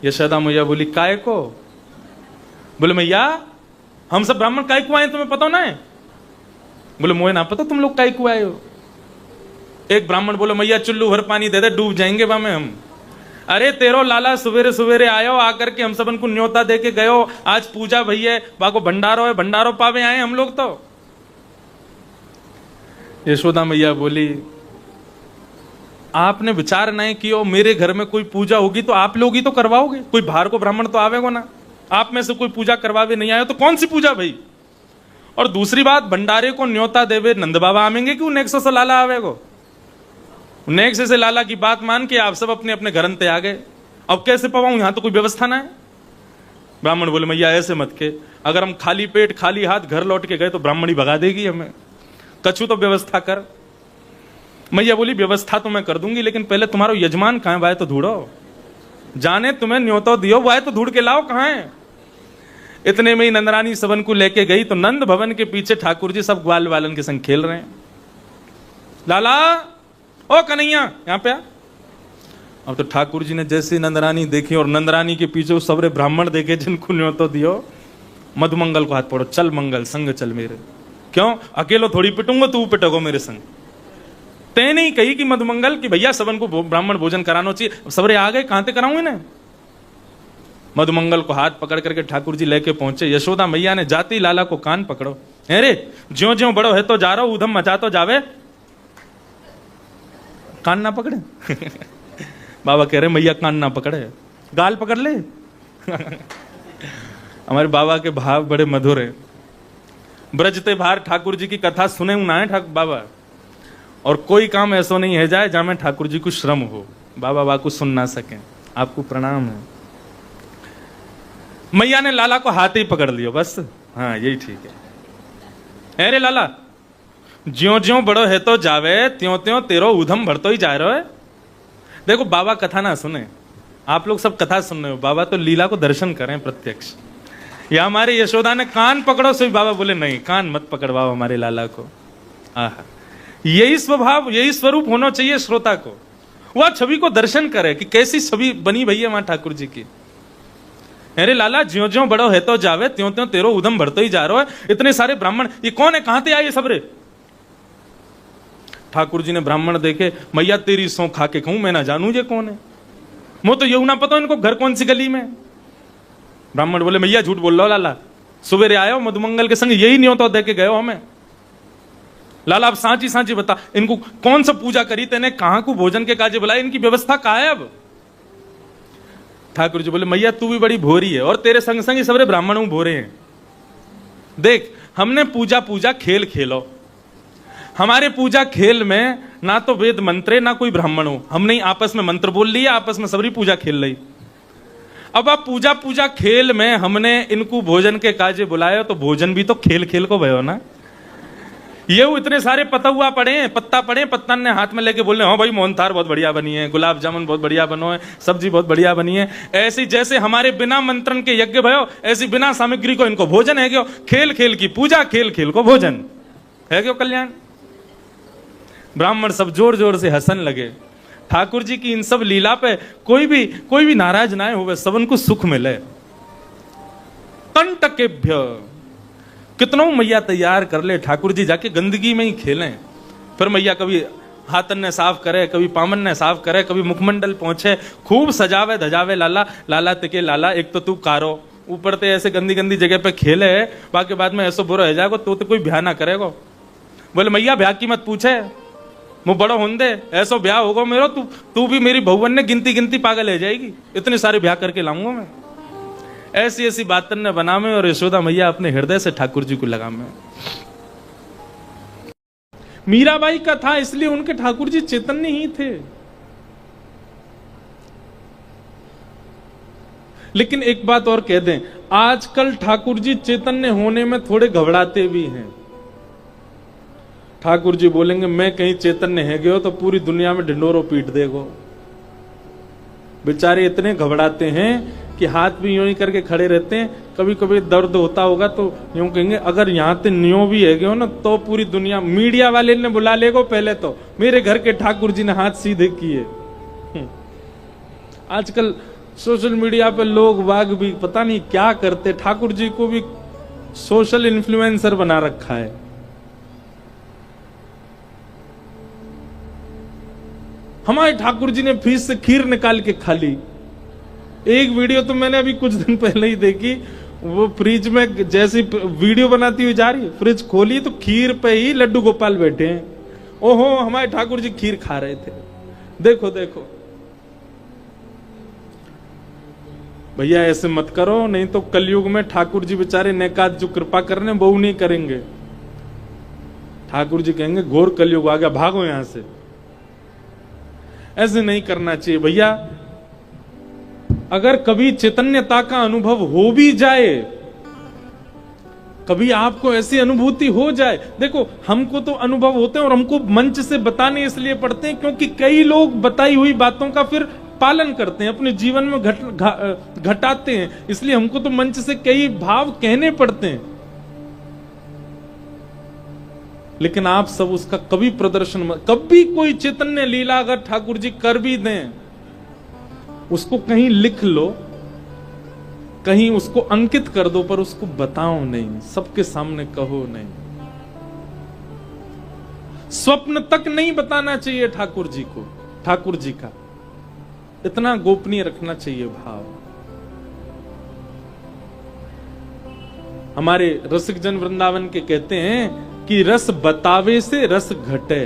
यशोदा मैया बोली काय को? बोले मैया हम सब ब्राह्मण काय को आए तुम्हें पता ना है? बोले मोहे ना पता तुम लोग काय को आए हो। एक ब्राह्मण बोले मैया चुल्लू भर पानी दे दे, डूब जाएंगे बा में हम। अरे तेरो लाला सवेरे सवेरे आयो, आकर के हम सबन को न्योता दे के गयो, आज पूजा भैया बाको भंडारो है, भंडारो पावे आए हम लोग। तो यशोदा मैया बोली आपने विचार नहीं किया, मेरे घर में कोई पूजा होगी तो आप लोग ही तो करवाओगे, कोई बाहर को ब्राह्मण तो आवेगो ना। आप में से कोई पूजा करवावे नहीं आयो तो कौन सी पूजा भाई। और दूसरी बात भंडारे को न्योता देवे नंद बाबा आवेंगे क्यों? नेक्सो से लाला आवेगो। नेक्स्ट से लाला की बात मान के आप सब अपने अपने घर अंते आ गए। अब कैसे पवाऊं, यहां तो कोई व्यवस्था ना है। ब्राह्मण बोले मैया ऐसे मत के, अगर हम खाली पेट खाली हाथ घर लौट के गए तो ब्राह्मणी भगा देगी हमें, कछु तो व्यवस्था कर। मैया बोली व्यवस्था तो मैं कर दूंगी, लेकिन पहले तुम्हारा यजमान कहां है, वाय तो ढूंढो। जाने तुम्हें न्योता दियो, वाय तो ढूंढ के लाओ कहां है। इतने में ही नंदरानी सबन को लेके गई तो नंद भवन के पीछे ठाकुर जी सब ग्वाल वालन के संग खेल रहे हैं। लाला ओ कन्हैया यहाँ पे आ। अब तो ठाकुर जी ने जैसे नंदरानी देखी और नंदरानी के पीछे वो सबरे ब्राह्मण देखे जिनको न्योता दियो, मधुमंगल को हाथ पकड़ो, चल मंगल संग चल मेरे। क्यों? अकेलो थोड़ी पिटूंगा, तू पिटोगो मेरे संग। ते नहीं कही कि मधुमंगल कि भैया सबन को ब्राह्मण भोजन कराना चाहिए। सबरे आ गए, कहां ते कराऊं इन्हें। मधुमंगल को हाथ पकड़ करके ठाकुर जी लेके पहुंचे। यशोदा मैया ने जाती लाला को कान पकड़ो, अरे ज्यो ज्यो बड़ो है तो जा रहा उधम मचा तो जावे, कान ना पकड़े। बाबा कह रहे मैया कान ना पकड़े, गाल पकड़ ले। हमारे बाबा के भाव बड़े मधुर है। ब्रजते भार ठाकुर जी की कथा सुने ना है ठाकुर बाबा, और कोई काम ऐसा नहीं है जाए जहां में ठाकुर जी को श्रम हो, बाबा बा को सुन ना सके। आपको प्रणाम है। मैया ने लाला को हाथ ही पकड़ लियो बस, हाँ यही ठीक है। अरे लाला ज्यो ज्यो बड़ो है तो जावे, त्यों त्यों तेरो उधम बढ़तो ही जा रहा है। देखो बाबा कथा ना सुने, आप लोग सब कथा सुन रहे हो, बाबा तो लीला को दर्शन करें प्रत्यक्ष। या हमारे यशोदा ने कान पकड़ो, सभी बाबा बोले नहीं, कान मत पकड़वाओ हमारे लाला को। आहा, यही स्वभाव, यही स्वरूप होना चाहिए श्रोता को। वह छवि को दर्शन करे कि कैसी छवि बनी भैया वहां ठाकुर जी की। अरे लाला, ज्यो ज्यो बड़ो है तो जावे, त्यों त्यों तेरो उदम बढ़ते ही जा रहा है। इतने सारे ब्राह्मण, ये कौन है, कहां से आए सब रे? ठाकुर जी ने ब्राह्मण देखे, मैया तेरी सौ खा के कहूं, मैं ना जानू ये कौन है, मो तो यू ना पता इनको घर कौन सी गली में। ब्राह्मण बोले मैया झूठ बोल रहा हो लाला, सुबेरे आयो मधुमंगल के संग यही न्योता दे के गए हो हमें। लाला अब सांची सांची बता, इनको कौन सा पूजा करी तेने, कहां को भोजन के काजे बुलाए, इनकी व्यवस्था कहां है अब? ठाकुर जी बोले मैया तू भी बड़ी भोरी है और तेरे संग संग सबरे ब्राह्मण भोरे हैं। देख हमने पूजा पूजा खेल खेलो, हमारे पूजा खेल में ना तो वेद मंत्रे ना कोई ब्राह्मण हो, हमने ही आपस में मंत्र बोल लिया, आपस में सबरी पूजा खेल रही। अब आप पूजा पूजा खेल में हमने इनको भोजन के काजे बुलाया, तो भोजन भी तो खेल खेल को भयो ना। ये इतने सारे पतुआ पड़े हैं, पत्ता पड़े, पत्ता ने हाथ में लेके बोल रहे हाँ भाई मोहनथार बहुत बढ़िया बनी है, गुलाब जामुन बहुत बढ़िया बनो है, सब्जी बहुत बढ़िया बनी है। ऐसी जैसे हमारे बिना मंत्रण के यज्ञ भयो, ऐसी बिना सामग्री को इनको भोजन है क्यों? खेल खेल की पूजा, खेल खेल को भोजन है क्यों? कल्याण। ब्राह्मण सब जोर जोर से हंसन लगे। ठाकुर जी की इन सब लीला पे कोई भी नाराज ना हो, सबन को सुख मिले। कंटकेभ्य, कितनों मैया तैयार कर ले, ठाकुर जी जाके गंदगी में ही खेलें। फिर मैया कभी हाथन ने साफ करे, कभी पामन ने साफ करे, कभी मुखमंडल पहुंचे, खूब सजावे धजावे। लाला लाला तिके लाला, एक तो तू कारो, ऊपर ते ऐसे गंदी गंदी जगह पे खेले, बाकी बाद में ऐसा बुरा हो जाएगा तो कोई ब्याह ना करेगा। बोले मैया ब्याह की मत पूछे, वो बड़ो होंदे ऐसा ब्याह होगा मेरा, तू भी मेरी बहुवन ने गिनती गिनती पागल हो जाएगी, इतने सारे ब्याह करके लाऊंगा मैं। ऐसी ऐसी बातन ने बना में, और यशोदा मैया अपने हृदय से ठाकुर जी को लगा में। मीराबाई का था इसलिए उनके ठाकुर जी चैतन्य ही थे। लेकिन एक बात और कह दें, आजकल ठाकुर जी चैतन्य होने में थोड़े घबराते भी हैं। ठाकुर जी बोलेंगे मैं कहीं चैतन्य है गयो तो पूरी दुनिया में ढिंडोरो पीट देगो। बेचारे इतने घबराते हैं कि हाथ भी यूं ही करके खड़े रहते हैं। कभी कभी दर्द होता होगा तो यूं कहेंगे अगर यहां ते न्यो भी है गयो ना तो पूरी दुनिया, मीडिया वाले ने बुला लेगो। पहले तो मेरे घर के ठाकुर जी ने हाथ सीधे किए। आजकल सोशल मीडिया पे लोग वाग भी पता नहीं क्या करते, ठाकुर जी को भी सोशल इन्फ्लुएंसर बना रखा है। हमारे ठाकुर जी ने फ्रिज से खीर निकाल के खा ली। एक वीडियो तो मैंने अभी कुछ दिन पहले ही देखी, वो फ्रिज में जैसी वीडियो बनाती हुई जा रही है, फ्रिज खोली तो खीर पे ही लड्डू गोपाल बैठे हैं। ओहो हमारे ठाकुर जी खीर खा रहे थे। देखो देखो भैया ऐसे मत करो, नहीं तो कलयुग में ठाकुर जी बेचारे नेकात जो कृपा करने वो नहीं करेंगे। ठाकुर जी कहेंगे घोर कलयुग आ गया, भागो यहां से। ऐसे नहीं करना चाहिए भैया। अगर कभी चैतन्यता का अनुभव हो भी जाए, कभी आपको ऐसी अनुभूति हो जाए, देखो हमको तो अनुभव होते हैं और हमको मंच से बताने इसलिए पड़ते हैं क्योंकि कई लोग बताई हुई बातों का फिर पालन करते हैं, अपने जीवन में घटाते हैं, इसलिए हमको तो मंच से कई भाव कहने पड़ते हैं। लेकिन आप सब उसका कभी प्रदर्शन मत, कभी कोई चैतन्य लीला अगर ठाकुर जी कर भी दें, उसको कहीं लिख लो, कहीं उसको अंकित कर दो, पर उसको बताओ नहीं, सबके सामने कहो नहीं। स्वप्न तक नहीं बताना चाहिए ठाकुर जी को, ठाकुर जी का इतना गोपनीय रखना चाहिए भाव। हमारे रसिक जन वृंदावन के कहते हैं कि रस बतावे से रस घटे,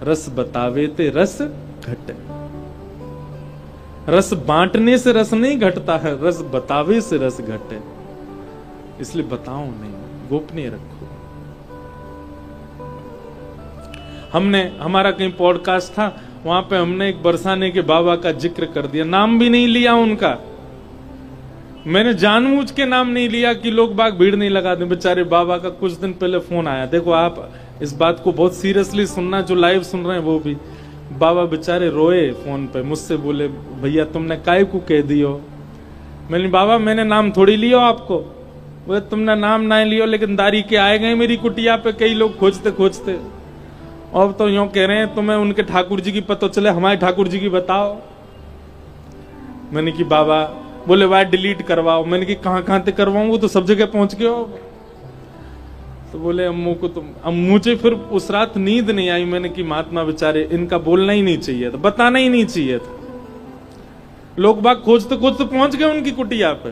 रस बतावे ते रस घटे। रस बांटने से रस नहीं घटता है, रस बतावे से रस घटे। इसलिए बताओ नहीं, गोपनीय रखो। हमने, हमारा कहीं पॉडकास्ट था, वहां पे हमने एक बरसाने के बाबा का जिक्र कर दिया, नाम भी नहीं लिया उनका। मैंने जानबूझ के नाम नहीं लिया कि लोग बाग भीड़ नहीं लगा दें। बेचारे बाबा का कुछ दिन पहले फोन आया। देखो आप इस बात को बहुत सीरियसली सुनना, जो लाइव सुन रहे हैं वो भी। बाबा बेचारे रोए फोन पे, मुझसे बोले भैया तुमने काय को कह दियो। मैंने बाबा मैंने नाम थोड़ी लियो आपको। बोले तुमने नाम ना लियो, लेकिन दारी के आए गए मेरी कुटिया पे कई लोग खोजते खोजते। अब तो यूं कह रहे हैं तुम्हें उनके ठाकुर जी की पता चले, हमारे ठाकुर जी की बताओ। मैंने कि बाबा, बोले वाह डिलीट करवाओ। मैंने कि कहां कहां तक करवाऊं, वो तो सब जगह पहुंच गए हो। तो बोले अम्मू को तुम, अब मुझे फिर उस रात नींद नहीं आई। मैंने कि महात्मा बेचारे, इनका बोलना ही नहीं चाहिए था, बताना ही नहीं चाहिए था। लोग बाग खोजते खोजते पहुंच गए उनकी कुटिया पे।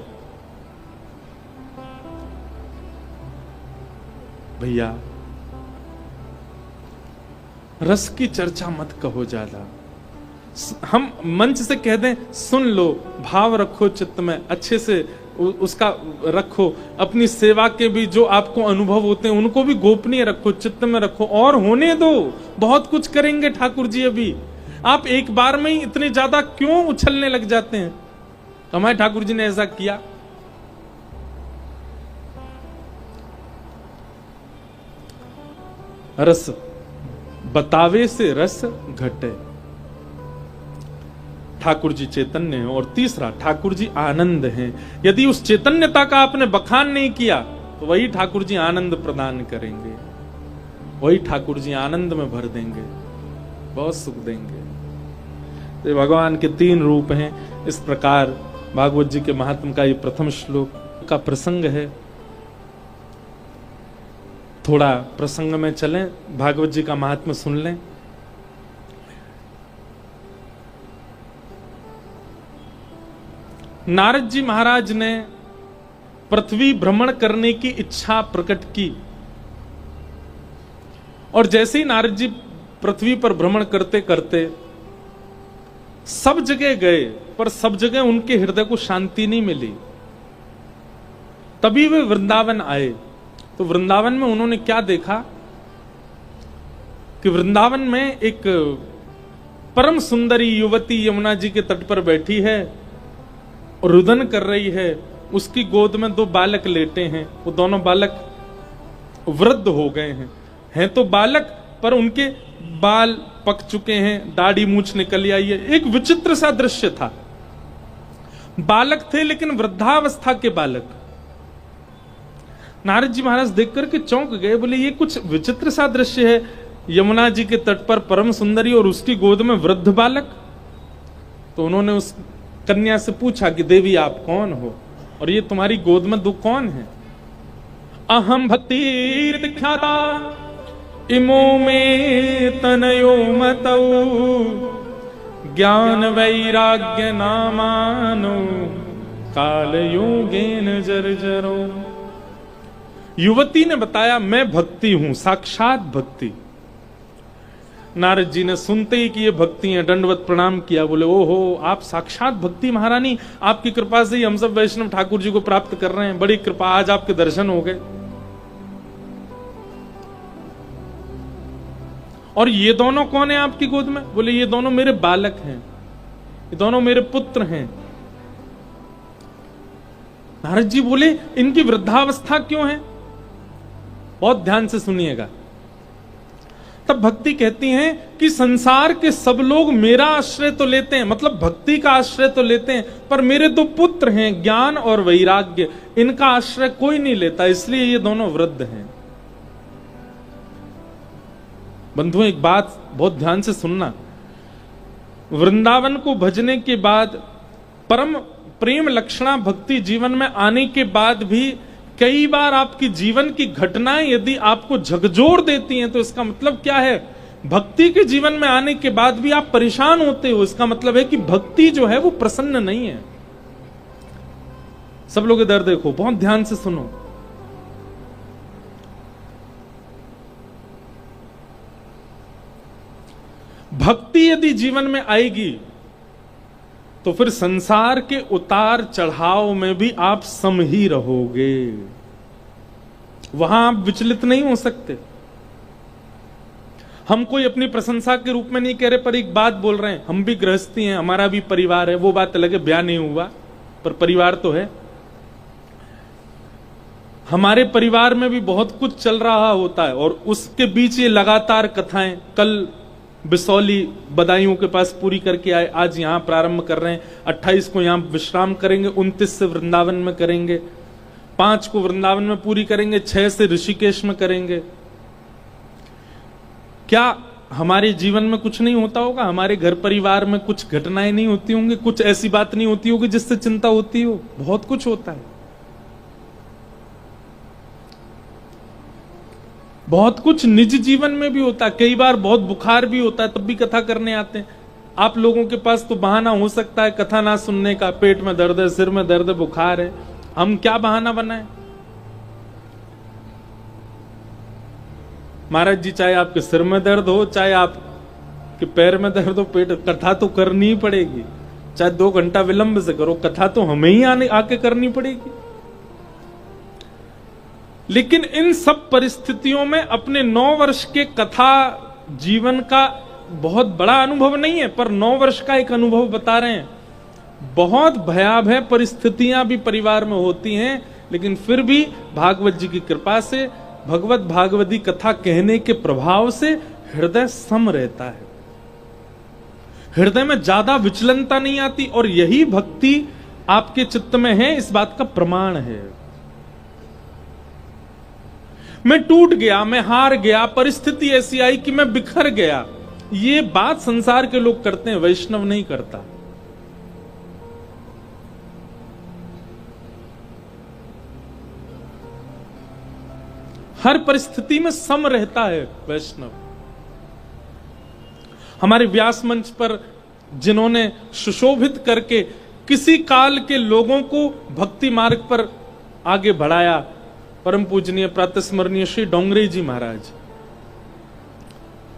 भैया रस की चर्चा मत कहो ज्यादा। हम मंच से कह दें सुन लो, भाव रखो चित्त में, अच्छे से उसका रखो। अपनी सेवा के भी जो आपको अनुभव होते हैं उनको भी गोपनीय रखो, चित्त में रखो और होने दो। बहुत कुछ करेंगे ठाकुर जी अभी। आप एक बार में ही इतने ज्यादा क्यों उछलने लग जाते हैं? हमारे ठाकुर जी ने ऐसा किया। रस बतावे से रस घटे। ठाकुर जी चैतन्य है। और तीसरा, ठाकुर जी आनंद हैं। यदि उस चैतन्यता का आपने बखान नहीं किया तो वही ठाकुर जी आनंद प्रदान करेंगे, वही ठाकुर जी आनंद में भर देंगे, बहुत सुख देंगे। तो भगवान के 3 रूप हैं। इस प्रकार भागवत जी के महात्म का ये प्रथम श्लोक का प्रसंग है। थोड़ा प्रसंग में चलें, भागवत जी का महात्म सुन लें। नारद जी महाराज ने पृथ्वी भ्रमण करने की इच्छा प्रकट की, और जैसे ही नारद जी पृथ्वी पर भ्रमण करते करते सब जगह गए, पर सब जगह उनके हृदय को शांति नहीं मिली। तभी वे वृंदावन आए। तो वृंदावन में उन्होंने क्या देखा कि वृंदावन में एक परम सुंदरी युवती यमुना जी के तट पर बैठी है और रुदन कर रही है। उसकी गोद में 2 बालक लेटे हैं। वो दोनों बालक वृद्ध हो गए हैं तो बालक, पर उनके बाल पक चुके हैं, दाढ़ी मूछ निकल आई है। एक विचित्र सा दृश्य था। बालक थे लेकिन वृद्धावस्था के बालक। नारद जी महाराज देख करके चौंक गए। बोले ये कुछ विचित्र सा दृश्य है, यमुना जी के तट पर परम सुंदरी और उसकी गोद में वृद्ध बालक। तो उन्होंने उस कन्या से पूछा कि देवी आप कौन हो और ये तुम्हारी गोद में 2 कौन है? अहम भक्ति ख्याता इमो में तनयो मतौ ज्ञान वैराग्य नामानो काल योगेन जर्जरो। युवती ने बताया मैं भक्ति हूं, साक्षात भक्ति। नारद जी ने सुनते ही कि ये भक्ति है दंडवत प्रणाम किया। बोले ओहो आप साक्षात भक्ति महारानी, आपकी कृपा से ही हम सब वैष्णव ठाकुर जी को प्राप्त कर रहे हैं। बड़ी कृपा, आज आपके दर्शन हो गए। और ये दोनों कौन है आपकी गोद में? बोले ये दोनों मेरे बालक हैं, ये दोनों मेरे पुत्र हैं। नारद जी बोले इनकी वृद्धावस्था क्यों है? बहुत ध्यान से सुनिएगा। तब भक्ति कहती हैं कि संसार के सब लोग मेरा आश्रय तो लेते हैं, मतलब भक्ति का आश्रय तो लेते हैं, पर मेरे 2 पुत्र हैं ज्ञान और वैराग्य, इनका आश्रय कोई नहीं लेता, इसलिए ये दोनों वृद्ध हैं। बंधुओं एक बात बहुत ध्यान से सुनना, वृंदावन को भजने के बाद, परम प्रेम लक्षणा भक्ति जीवन में आने के बाद भी कई बार आपकी जीवन की घटनाएं यदि आपको झकझोर देती हैं तो इसका मतलब क्या है? भक्ति के जीवन में आने के बाद भी आप परेशान होते हो, इसका मतलब है कि भक्ति जो है वो प्रसन्न नहीं है। सब लोग इधर देखो, बहुत ध्यान से सुनो। भक्ति यदि जीवन में आएगी तो फिर संसार के उतार चढ़ाव में भी आप सम ही रहोगे, वहां आप विचलित नहीं हो सकते। हम कोई अपनी प्रशंसा के रूप में नहीं कह रहे, पर एक बात बोल रहे हैं, हम भी गृहस्थी हैं, हमारा भी परिवार है, वो बात अलग है, ब्याह नहीं हुआ पर परिवार तो है। हमारे परिवार में भी बहुत कुछ चल रहा होता है और उसके बीच ये लगातार कथाएं। कल बिसौली बदायूं के पास पूरी करके आए, आज यहां प्रारंभ कर रहे हैं। 28 को यहां विश्राम करेंगे, 29 से वृंदावन में करेंगे, 5 को वृंदावन में पूरी करेंगे, 6 से ऋषिकेश में करेंगे। क्या हमारे जीवन में कुछ नहीं होता होगा? हमारे घर परिवार में कुछ घटनाएं नहीं होती होंगी? कुछ ऐसी बात नहीं होती होगी जिससे चिंता होती हो? बहुत कुछ होता है, बहुत कुछ निजी जीवन में भी होता है। कई बार बहुत बुखार भी होता है, तब भी कथा करने आते हैं। आप लोगों के पास तो बहाना हो सकता है कथा ना सुनने का, पेट में दर्द है, सिर में दर्द है, बुखार है। हम क्या बहाना बनाएं? महाराज जी, चाहे आपके सिर में दर्द हो, चाहे आपके पैर में दर्द हो, पेट, कथा तो करनी ही पड़ेगी। चाहे 2 घंटा विलंब से करो, कथा तो हमें ही आके करनी पड़ेगी। लेकिन इन सब परिस्थितियों में अपने 9 वर्ष के कथा जीवन का बहुत बड़ा अनुभव नहीं है, पर 9 वर्ष का एक अनुभव बता रहे हैं। बहुत भयावह परिस्थितियां भी परिवार में होती हैं, लेकिन फिर भी भागवत जी की कृपा से, भगवत भागवती कथा कहने के प्रभाव से हृदय सम रहता है, हृदय में ज्यादा विचलनता नहीं आती। और यही भक्ति आपके चित्त में है, इस बात का प्रमाण है। मैं टूट गया, मैं हार गया, परिस्थिति ऐसी आई कि मैं बिखर गया, ये बात संसार के लोग करते हैं, वैष्णव नहीं करता। हर परिस्थिति में सम रहता है वैष्णव। हमारे व्यास मंच पर जिन्होंने सुशोभित करके किसी काल के लोगों को भक्ति मार्ग पर आगे बढ़ाया, परम पूजनीय प्रातस्मरणीय श्री डोंगरे जी महाराज।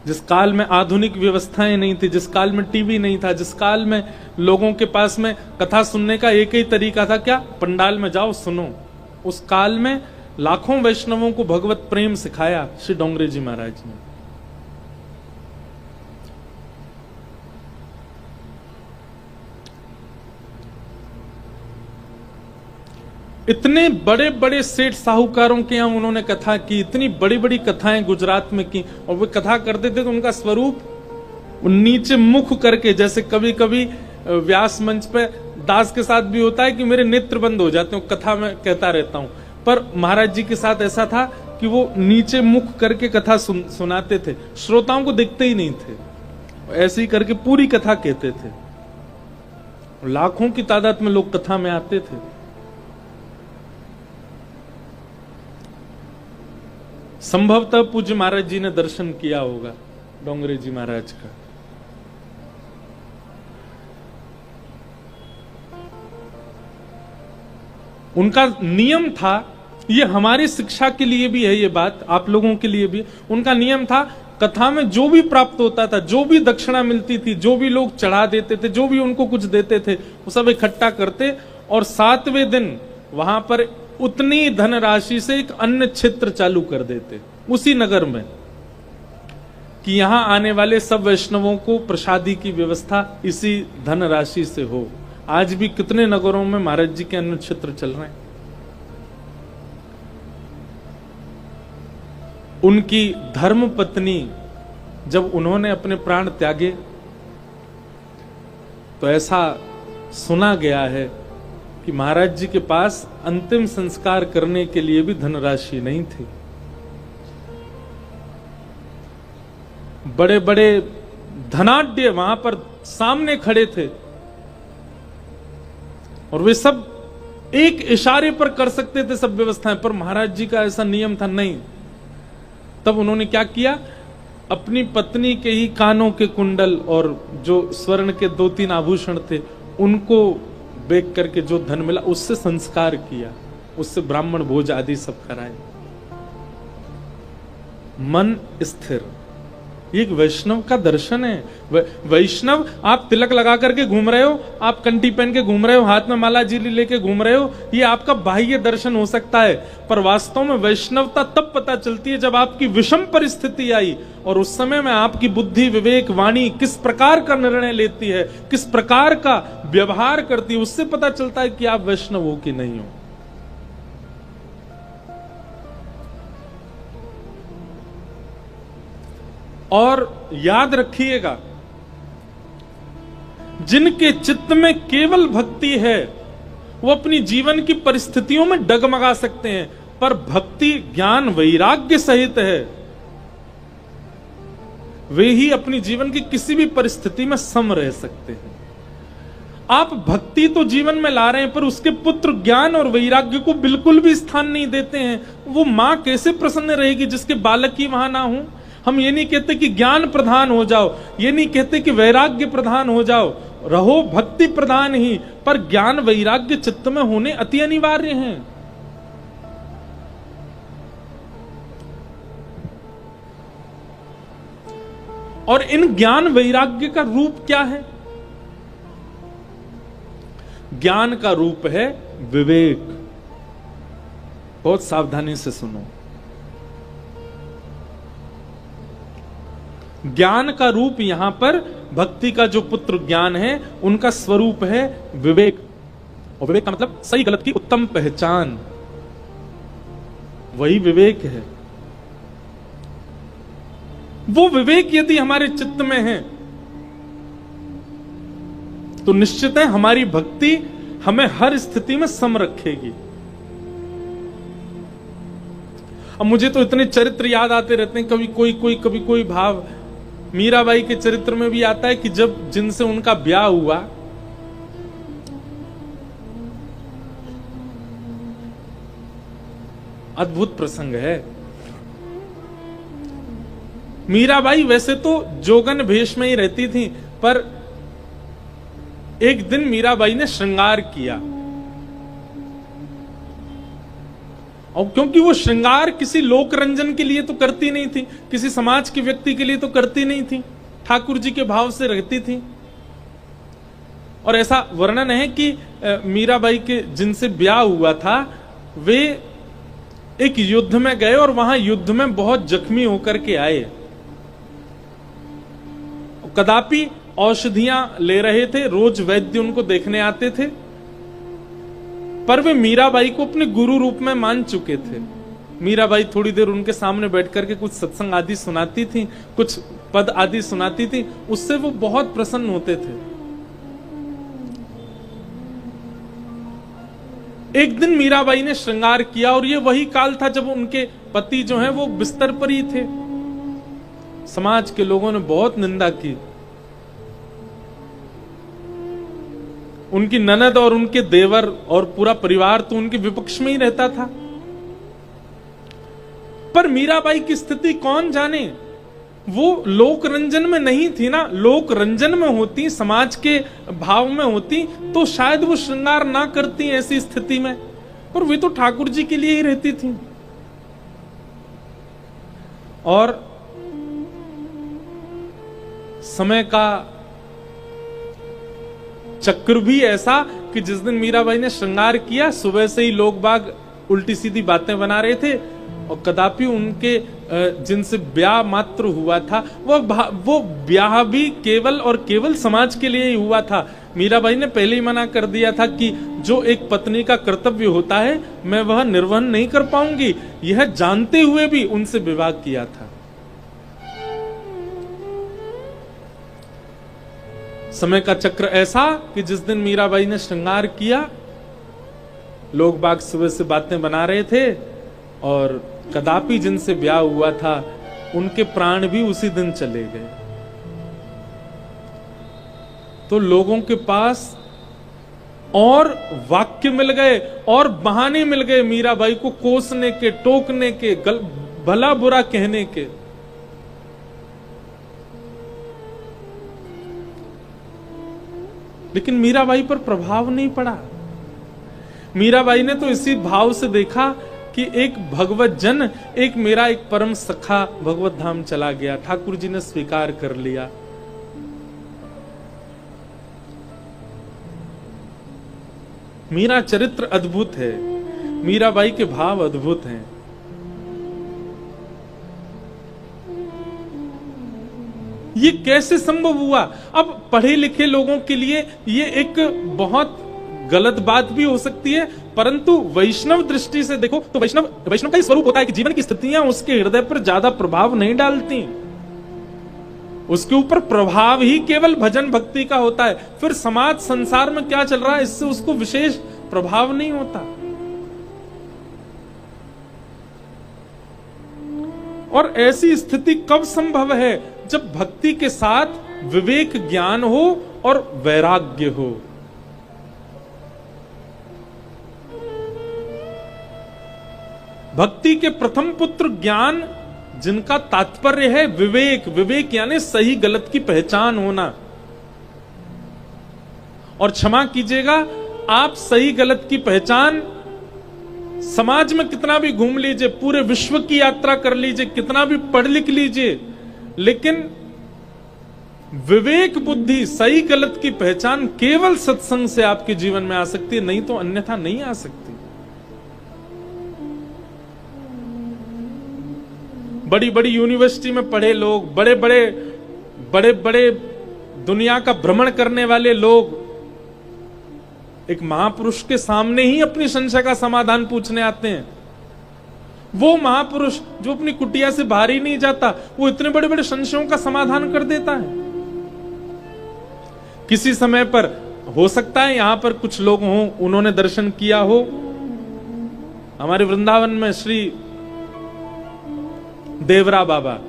जिस काल में आधुनिक व्यवस्थाएं नहीं थी, जिस काल में टीवी नहीं था, जिस काल में लोगों के पास में कथा सुनने का एक ही तरीका था, क्या? पंडाल में जाओ सुनो। उस काल में लाखों वैष्णवों को भगवत प्रेम सिखाया श्री डोंगरे जी महाराज ने। इतने बड़े बड़े सेठ साहूकारों के यहां उन्होंने कथा की, इतनी बड़ी बड़ी कथाएं गुजरात में की, और वे कथा करते थे तो उनका स्वरूप नीचे मुख करके, जैसे कभी कभी व्यास मंच पे दास के साथ भी होता है कि मेरे नेत्र बंद हो जाते हैं, कथा में कहता रहता हूं, पर महाराज जी के साथ ऐसा था कि वो नीचे मुख करके कथा सुनाते थे, श्रोताओं को दिखते ही नहीं थे, ऐसे ही करके पूरी कथा कहते थे। लाखों की तादाद में लोग कथा में आते थे। संभवतः पूज्य महाराज जी ने दर्शन किया होगा डोंगरे जी महाराज का। उनका नियम था, ये हमारी शिक्षा के लिए भी है ये बात, आप लोगों के लिए भी, उनका नियम था कथा में जो भी प्राप्त होता था, जो भी दक्षिणा मिलती थी, जो भी लोग चढ़ा देते थे, जो भी उनको कुछ देते थे, वो सब इकट्ठा करते और 7वें दिन वहां पर उतनी धनराशि से एक अन्न क्षेत्र चालू कर देते उसी नगर में, कि यहां आने वाले सब वैष्णवों को प्रसादी की व्यवस्था इसी धनराशि से हो। आज भी कितने नगरों में महाराज जी के अन्न क्षेत्र चल रहे हैं। उनकी धर्म पत्नी जब उन्होंने अपने प्राण त्यागे तो ऐसा सुना गया है कि महाराज जी के पास अंतिम संस्कार करने के लिए भी धनराशि नहीं थी। बड़े बड़े धनाढ्य वहां पर सामने खड़े थे और वे सब एक इशारे पर कर सकते थे सब व्यवस्थाएं, पर महाराज जी का ऐसा नियम था नहीं। तब उन्होंने क्या किया, अपनी पत्नी के ही कानों के कुंडल और जो स्वर्ण के 2-3 आभूषण थे उनको बेच करके जो धन मिला उससे संस्कार किया, उससे ब्राह्मण भोज आदि सब कराए। मन स्थिर, ये एक वैष्णव का दर्शन है। वैष्णव, आप तिलक लगा करके घूम रहे हो, आप कंठी पहन के घूम रहे हो, हाथ में माला जीली लेके घूम रहे हो, ये आपका बाह्य दर्शन हो सकता है, पर वास्तव में वैष्णवता तब पता चलती है जब आपकी विषम परिस्थिति आई और उस समय में आपकी बुद्धि, विवेक, वाणी किस प्रकार का निर्णय लेती है, किस प्रकार का व्यवहार करती है, उससे पता चलता है कि आप वैष्णव हो कि नहीं हो। और याद रखिएगा, जिनके चित्त में केवल भक्ति है वो अपनी जीवन की परिस्थितियों में डगमगा सकते हैं, पर भक्ति ज्ञान वैराग्य सहित है वे ही अपनी जीवन की किसी भी परिस्थिति में सम रह सकते हैं। आप भक्ति तो जीवन में ला रहे हैं, पर उसके पुत्र ज्ञान और वैराग्य को बिल्कुल भी स्थान नहीं देते हैं। वो मां कैसे प्रसन्न रहेगी जिसके बालक ही वहां ना हो? हम ये नहीं कहते कि ज्ञान प्रधान हो जाओ, ये नहीं कहते कि वैराग्य प्रधान हो जाओ, रहो भक्ति प्रधान ही, पर ज्ञान वैराग्य चित्त में होने अति अनिवार्य हैं। और इन ज्ञान वैराग्य का रूप क्या है? ज्ञान का रूप है विवेक। बहुत सावधानी से सुनो। ज्ञान का रूप यहां पर भक्ति का जो पुत्र ज्ञान है उनका स्वरूप है विवेक। और विवेक का मतलब सही गलत की उत्तम पहचान, वही विवेक है। वो विवेक यदि हमारे चित्त में है तो निश्चित है हमारी भक्ति हमें हर स्थिति में सम रखेगी। अब मुझे तो इतने चरित्र याद आते रहते हैं, कभी कोई भाव मीराबाई के चरित्र में भी आता है कि जब जिनसे उनका ब्याह हुआ, अद्भुत प्रसंग है। मीराबाई वैसे तो जोगन भेष में ही रहती थी, पर एक दिन मीराबाई ने श्रृंगार किया, और क्योंकि वो श्रृंगार किसी लोक रंजन के लिए तो करती नहीं थी, किसी समाज के व्यक्ति के लिए तो करती नहीं थी, ठाकुर जी के भाव से रहती थी। और ऐसा वर्णन है कि मीराबाई के जिनसे ब्याह हुआ था वे एक युद्ध में गए और वहां युद्ध में बहुत जख्मी होकर के आए। कदापि औषधियां ले रहे थे, रोज वैद्य उनको देखने आते थे, पर वे मीराबाई को अपने गुरु रूप में मान चुके थे। मीराबाई थोड़ी देर उनके सामने बैठ करके कुछ सत्संग आदि सुनाती थी, कुछ पद आदि सुनाती थी, उससे वो बहुत प्रसन्न होते थे। एक दिन मीराबाई ने श्रृंगार किया, और ये वही काल था जब उनके पति जो हैं वो बिस्तर पर ही थे। समाज के लोगों ने बहुत निंदा की, उनकी ननद और उनके देवर और पूरा परिवार तो उनके विपक्ष में ही रहता था। पर मीराबाई की स्थिति कौन जाने, वो लोक रंजन में नहीं थी ना। लोक रंजन में होती, समाज के भाव में होती तो शायद वो श्रृंगार ना करती ऐसी स्थिति में, पर वे तो ठाकुर जी के लिए ही रहती थी। और समय का चक्र भी ऐसा कि जिस दिन मीराबाई ने श्रृंगार किया, सुबह से ही लोग बाग उल्टी सीधी बातें बना रहे थे, और कदापि उनके जिनसे ब्याह मात्र हुआ था वो ब्याह भी केवल और केवल समाज के लिए ही हुआ था। मीराबाई ने पहले ही मना कर दिया था कि जो एक पत्नी का कर्तव्य होता है मैं वह निर्वहन नहीं कर पाऊंगी, यह जानते हुए भी उनसे विवाह किया था। समय का चक्र ऐसा कि जिस दिन मीराबाई ने श्रृंगार किया, लोग बाग सुबह से बातें बना रहे थे, और कदापि जिनसे ब्याह हुआ था उनके प्राण भी उसी दिन चले गए। तो लोगों के पास और वाक्य मिल गए और बहाने मिल गए मीराबाई को कोसने के, टोकने के, भला बुरा कहने के। लेकिन मीराबाई पर प्रभाव नहीं पड़ा। मीराबाई ने तो इसी भाव से देखा कि एक भगवत जन, एक मेरा एक परम सखा भगवत धाम चला गया, ठाकुर जी ने स्वीकार कर लिया। मीरा चरित्र अद्भुत है, मीराबाई के भाव अद्भुत हैं। ये कैसे संभव हुआ? अब पढ़े लिखे लोगों के लिए ये एक बहुत गलत बात भी हो सकती है, परंतु वैष्णव दृष्टि से देखो तो वैष्णव का ही स्वरूप होता है कि जीवन की स्थितियां उसके हृदय पर ज्यादा प्रभाव नहीं डालती। उसके ऊपर प्रभाव ही केवल भजन भक्ति का होता है। फिर समाज संसार में क्या चल रहा है इससे उसको विशेष प्रभाव नहीं होता। और ऐसी स्थिति कब संभव है? जब भक्ति के साथ विवेक ज्ञान हो और वैराग्य हो। भक्ति के प्रथम पुत्र ज्ञान, जिनका तात्पर्य है विवेक। विवेक यानी सही गलत की पहचान होना। और क्षमा कीजिएगा, आप सही गलत की पहचान समाज में कितना भी घूम लीजिए, पूरे विश्व की यात्रा कर लीजिए, कितना भी पढ़ लिख लीजिए, लेकिन विवेक बुद्धि सही गलत की पहचान केवल सत्संग से आपके जीवन में आ सकती है, नहीं तो अन्यथा नहीं आ सकती। बड़ी बड़ी यूनिवर्सिटी में पढ़े लोग, बड़े बड़े दुनिया का भ्रमण करने वाले लोग एक महापुरुष के सामने ही अपनी संशय का समाधान पूछने आते हैं। वो महापुरुष जो अपनी कुटिया से बाहर ही नहीं जाता, वो इतने बड़े बड़े संशयों का समाधान कर देता है। किसी समय पर हो सकता है यहां पर कुछ लोग हों, उन्होंने दर्शन किया हो। हमारे वृंदावन में श्री देवरा बाबा,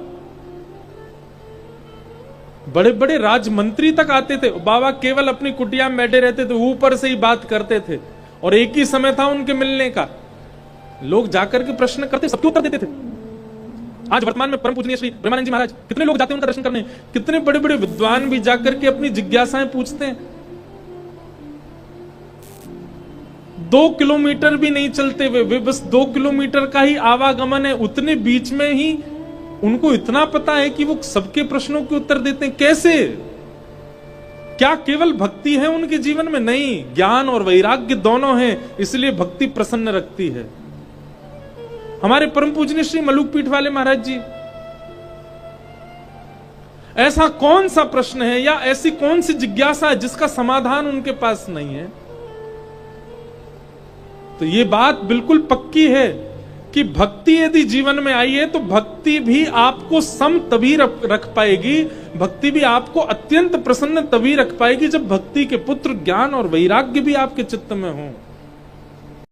बड़े बड़े राजमंत्री तक आते थे। बाबा केवल अपनी कुटिया में बैठे रहते थे, ऊपर से ही बात करते थे। और एक ही समय था उनके मिलने का, लोग जाकर के प्रश्न करते, सबके उत्तर देते थे। आज वर्तमान में परम पूजनीय श्री प्रेमानंद जी महाराज, कितने लोग जाते हैं उनका दर्शन करने, कितने बड़े बड़े विद्वान भी जाकर के अपनी जिज्ञासाएं पूछते हैं। 2 किलोमीटर भी नहीं चलते वे बस 2 किलोमीटर का ही आवागमन है, उतने बीच में ही उनको इतना पता है कि वो सबके प्रश्नों के उत्तर देते हैं। कैसे? क्या केवल भक्ति है उनके जीवन में? नहीं, ज्ञान और वैराग्य दोनों हैं, इसलिए भक्ति प्रसन्न रखती है। हमारे परम पूजनीय श्री मलुक पीठ वाले महाराज जी, ऐसा कौन सा प्रश्न है या ऐसी कौन सी जिज्ञासा है जिसका समाधान उनके पास नहीं है? तो ये बात बिल्कुल पक्की है कि भक्ति यदि जीवन में आई है तो भक्ति भी आपको सम तभी रख पाएगी, भक्ति भी आपको अत्यंत प्रसन्न तभी रख पाएगी जब भक्ति के पुत्र ज्ञान और वैराग्य भी आपके चित्त में हो।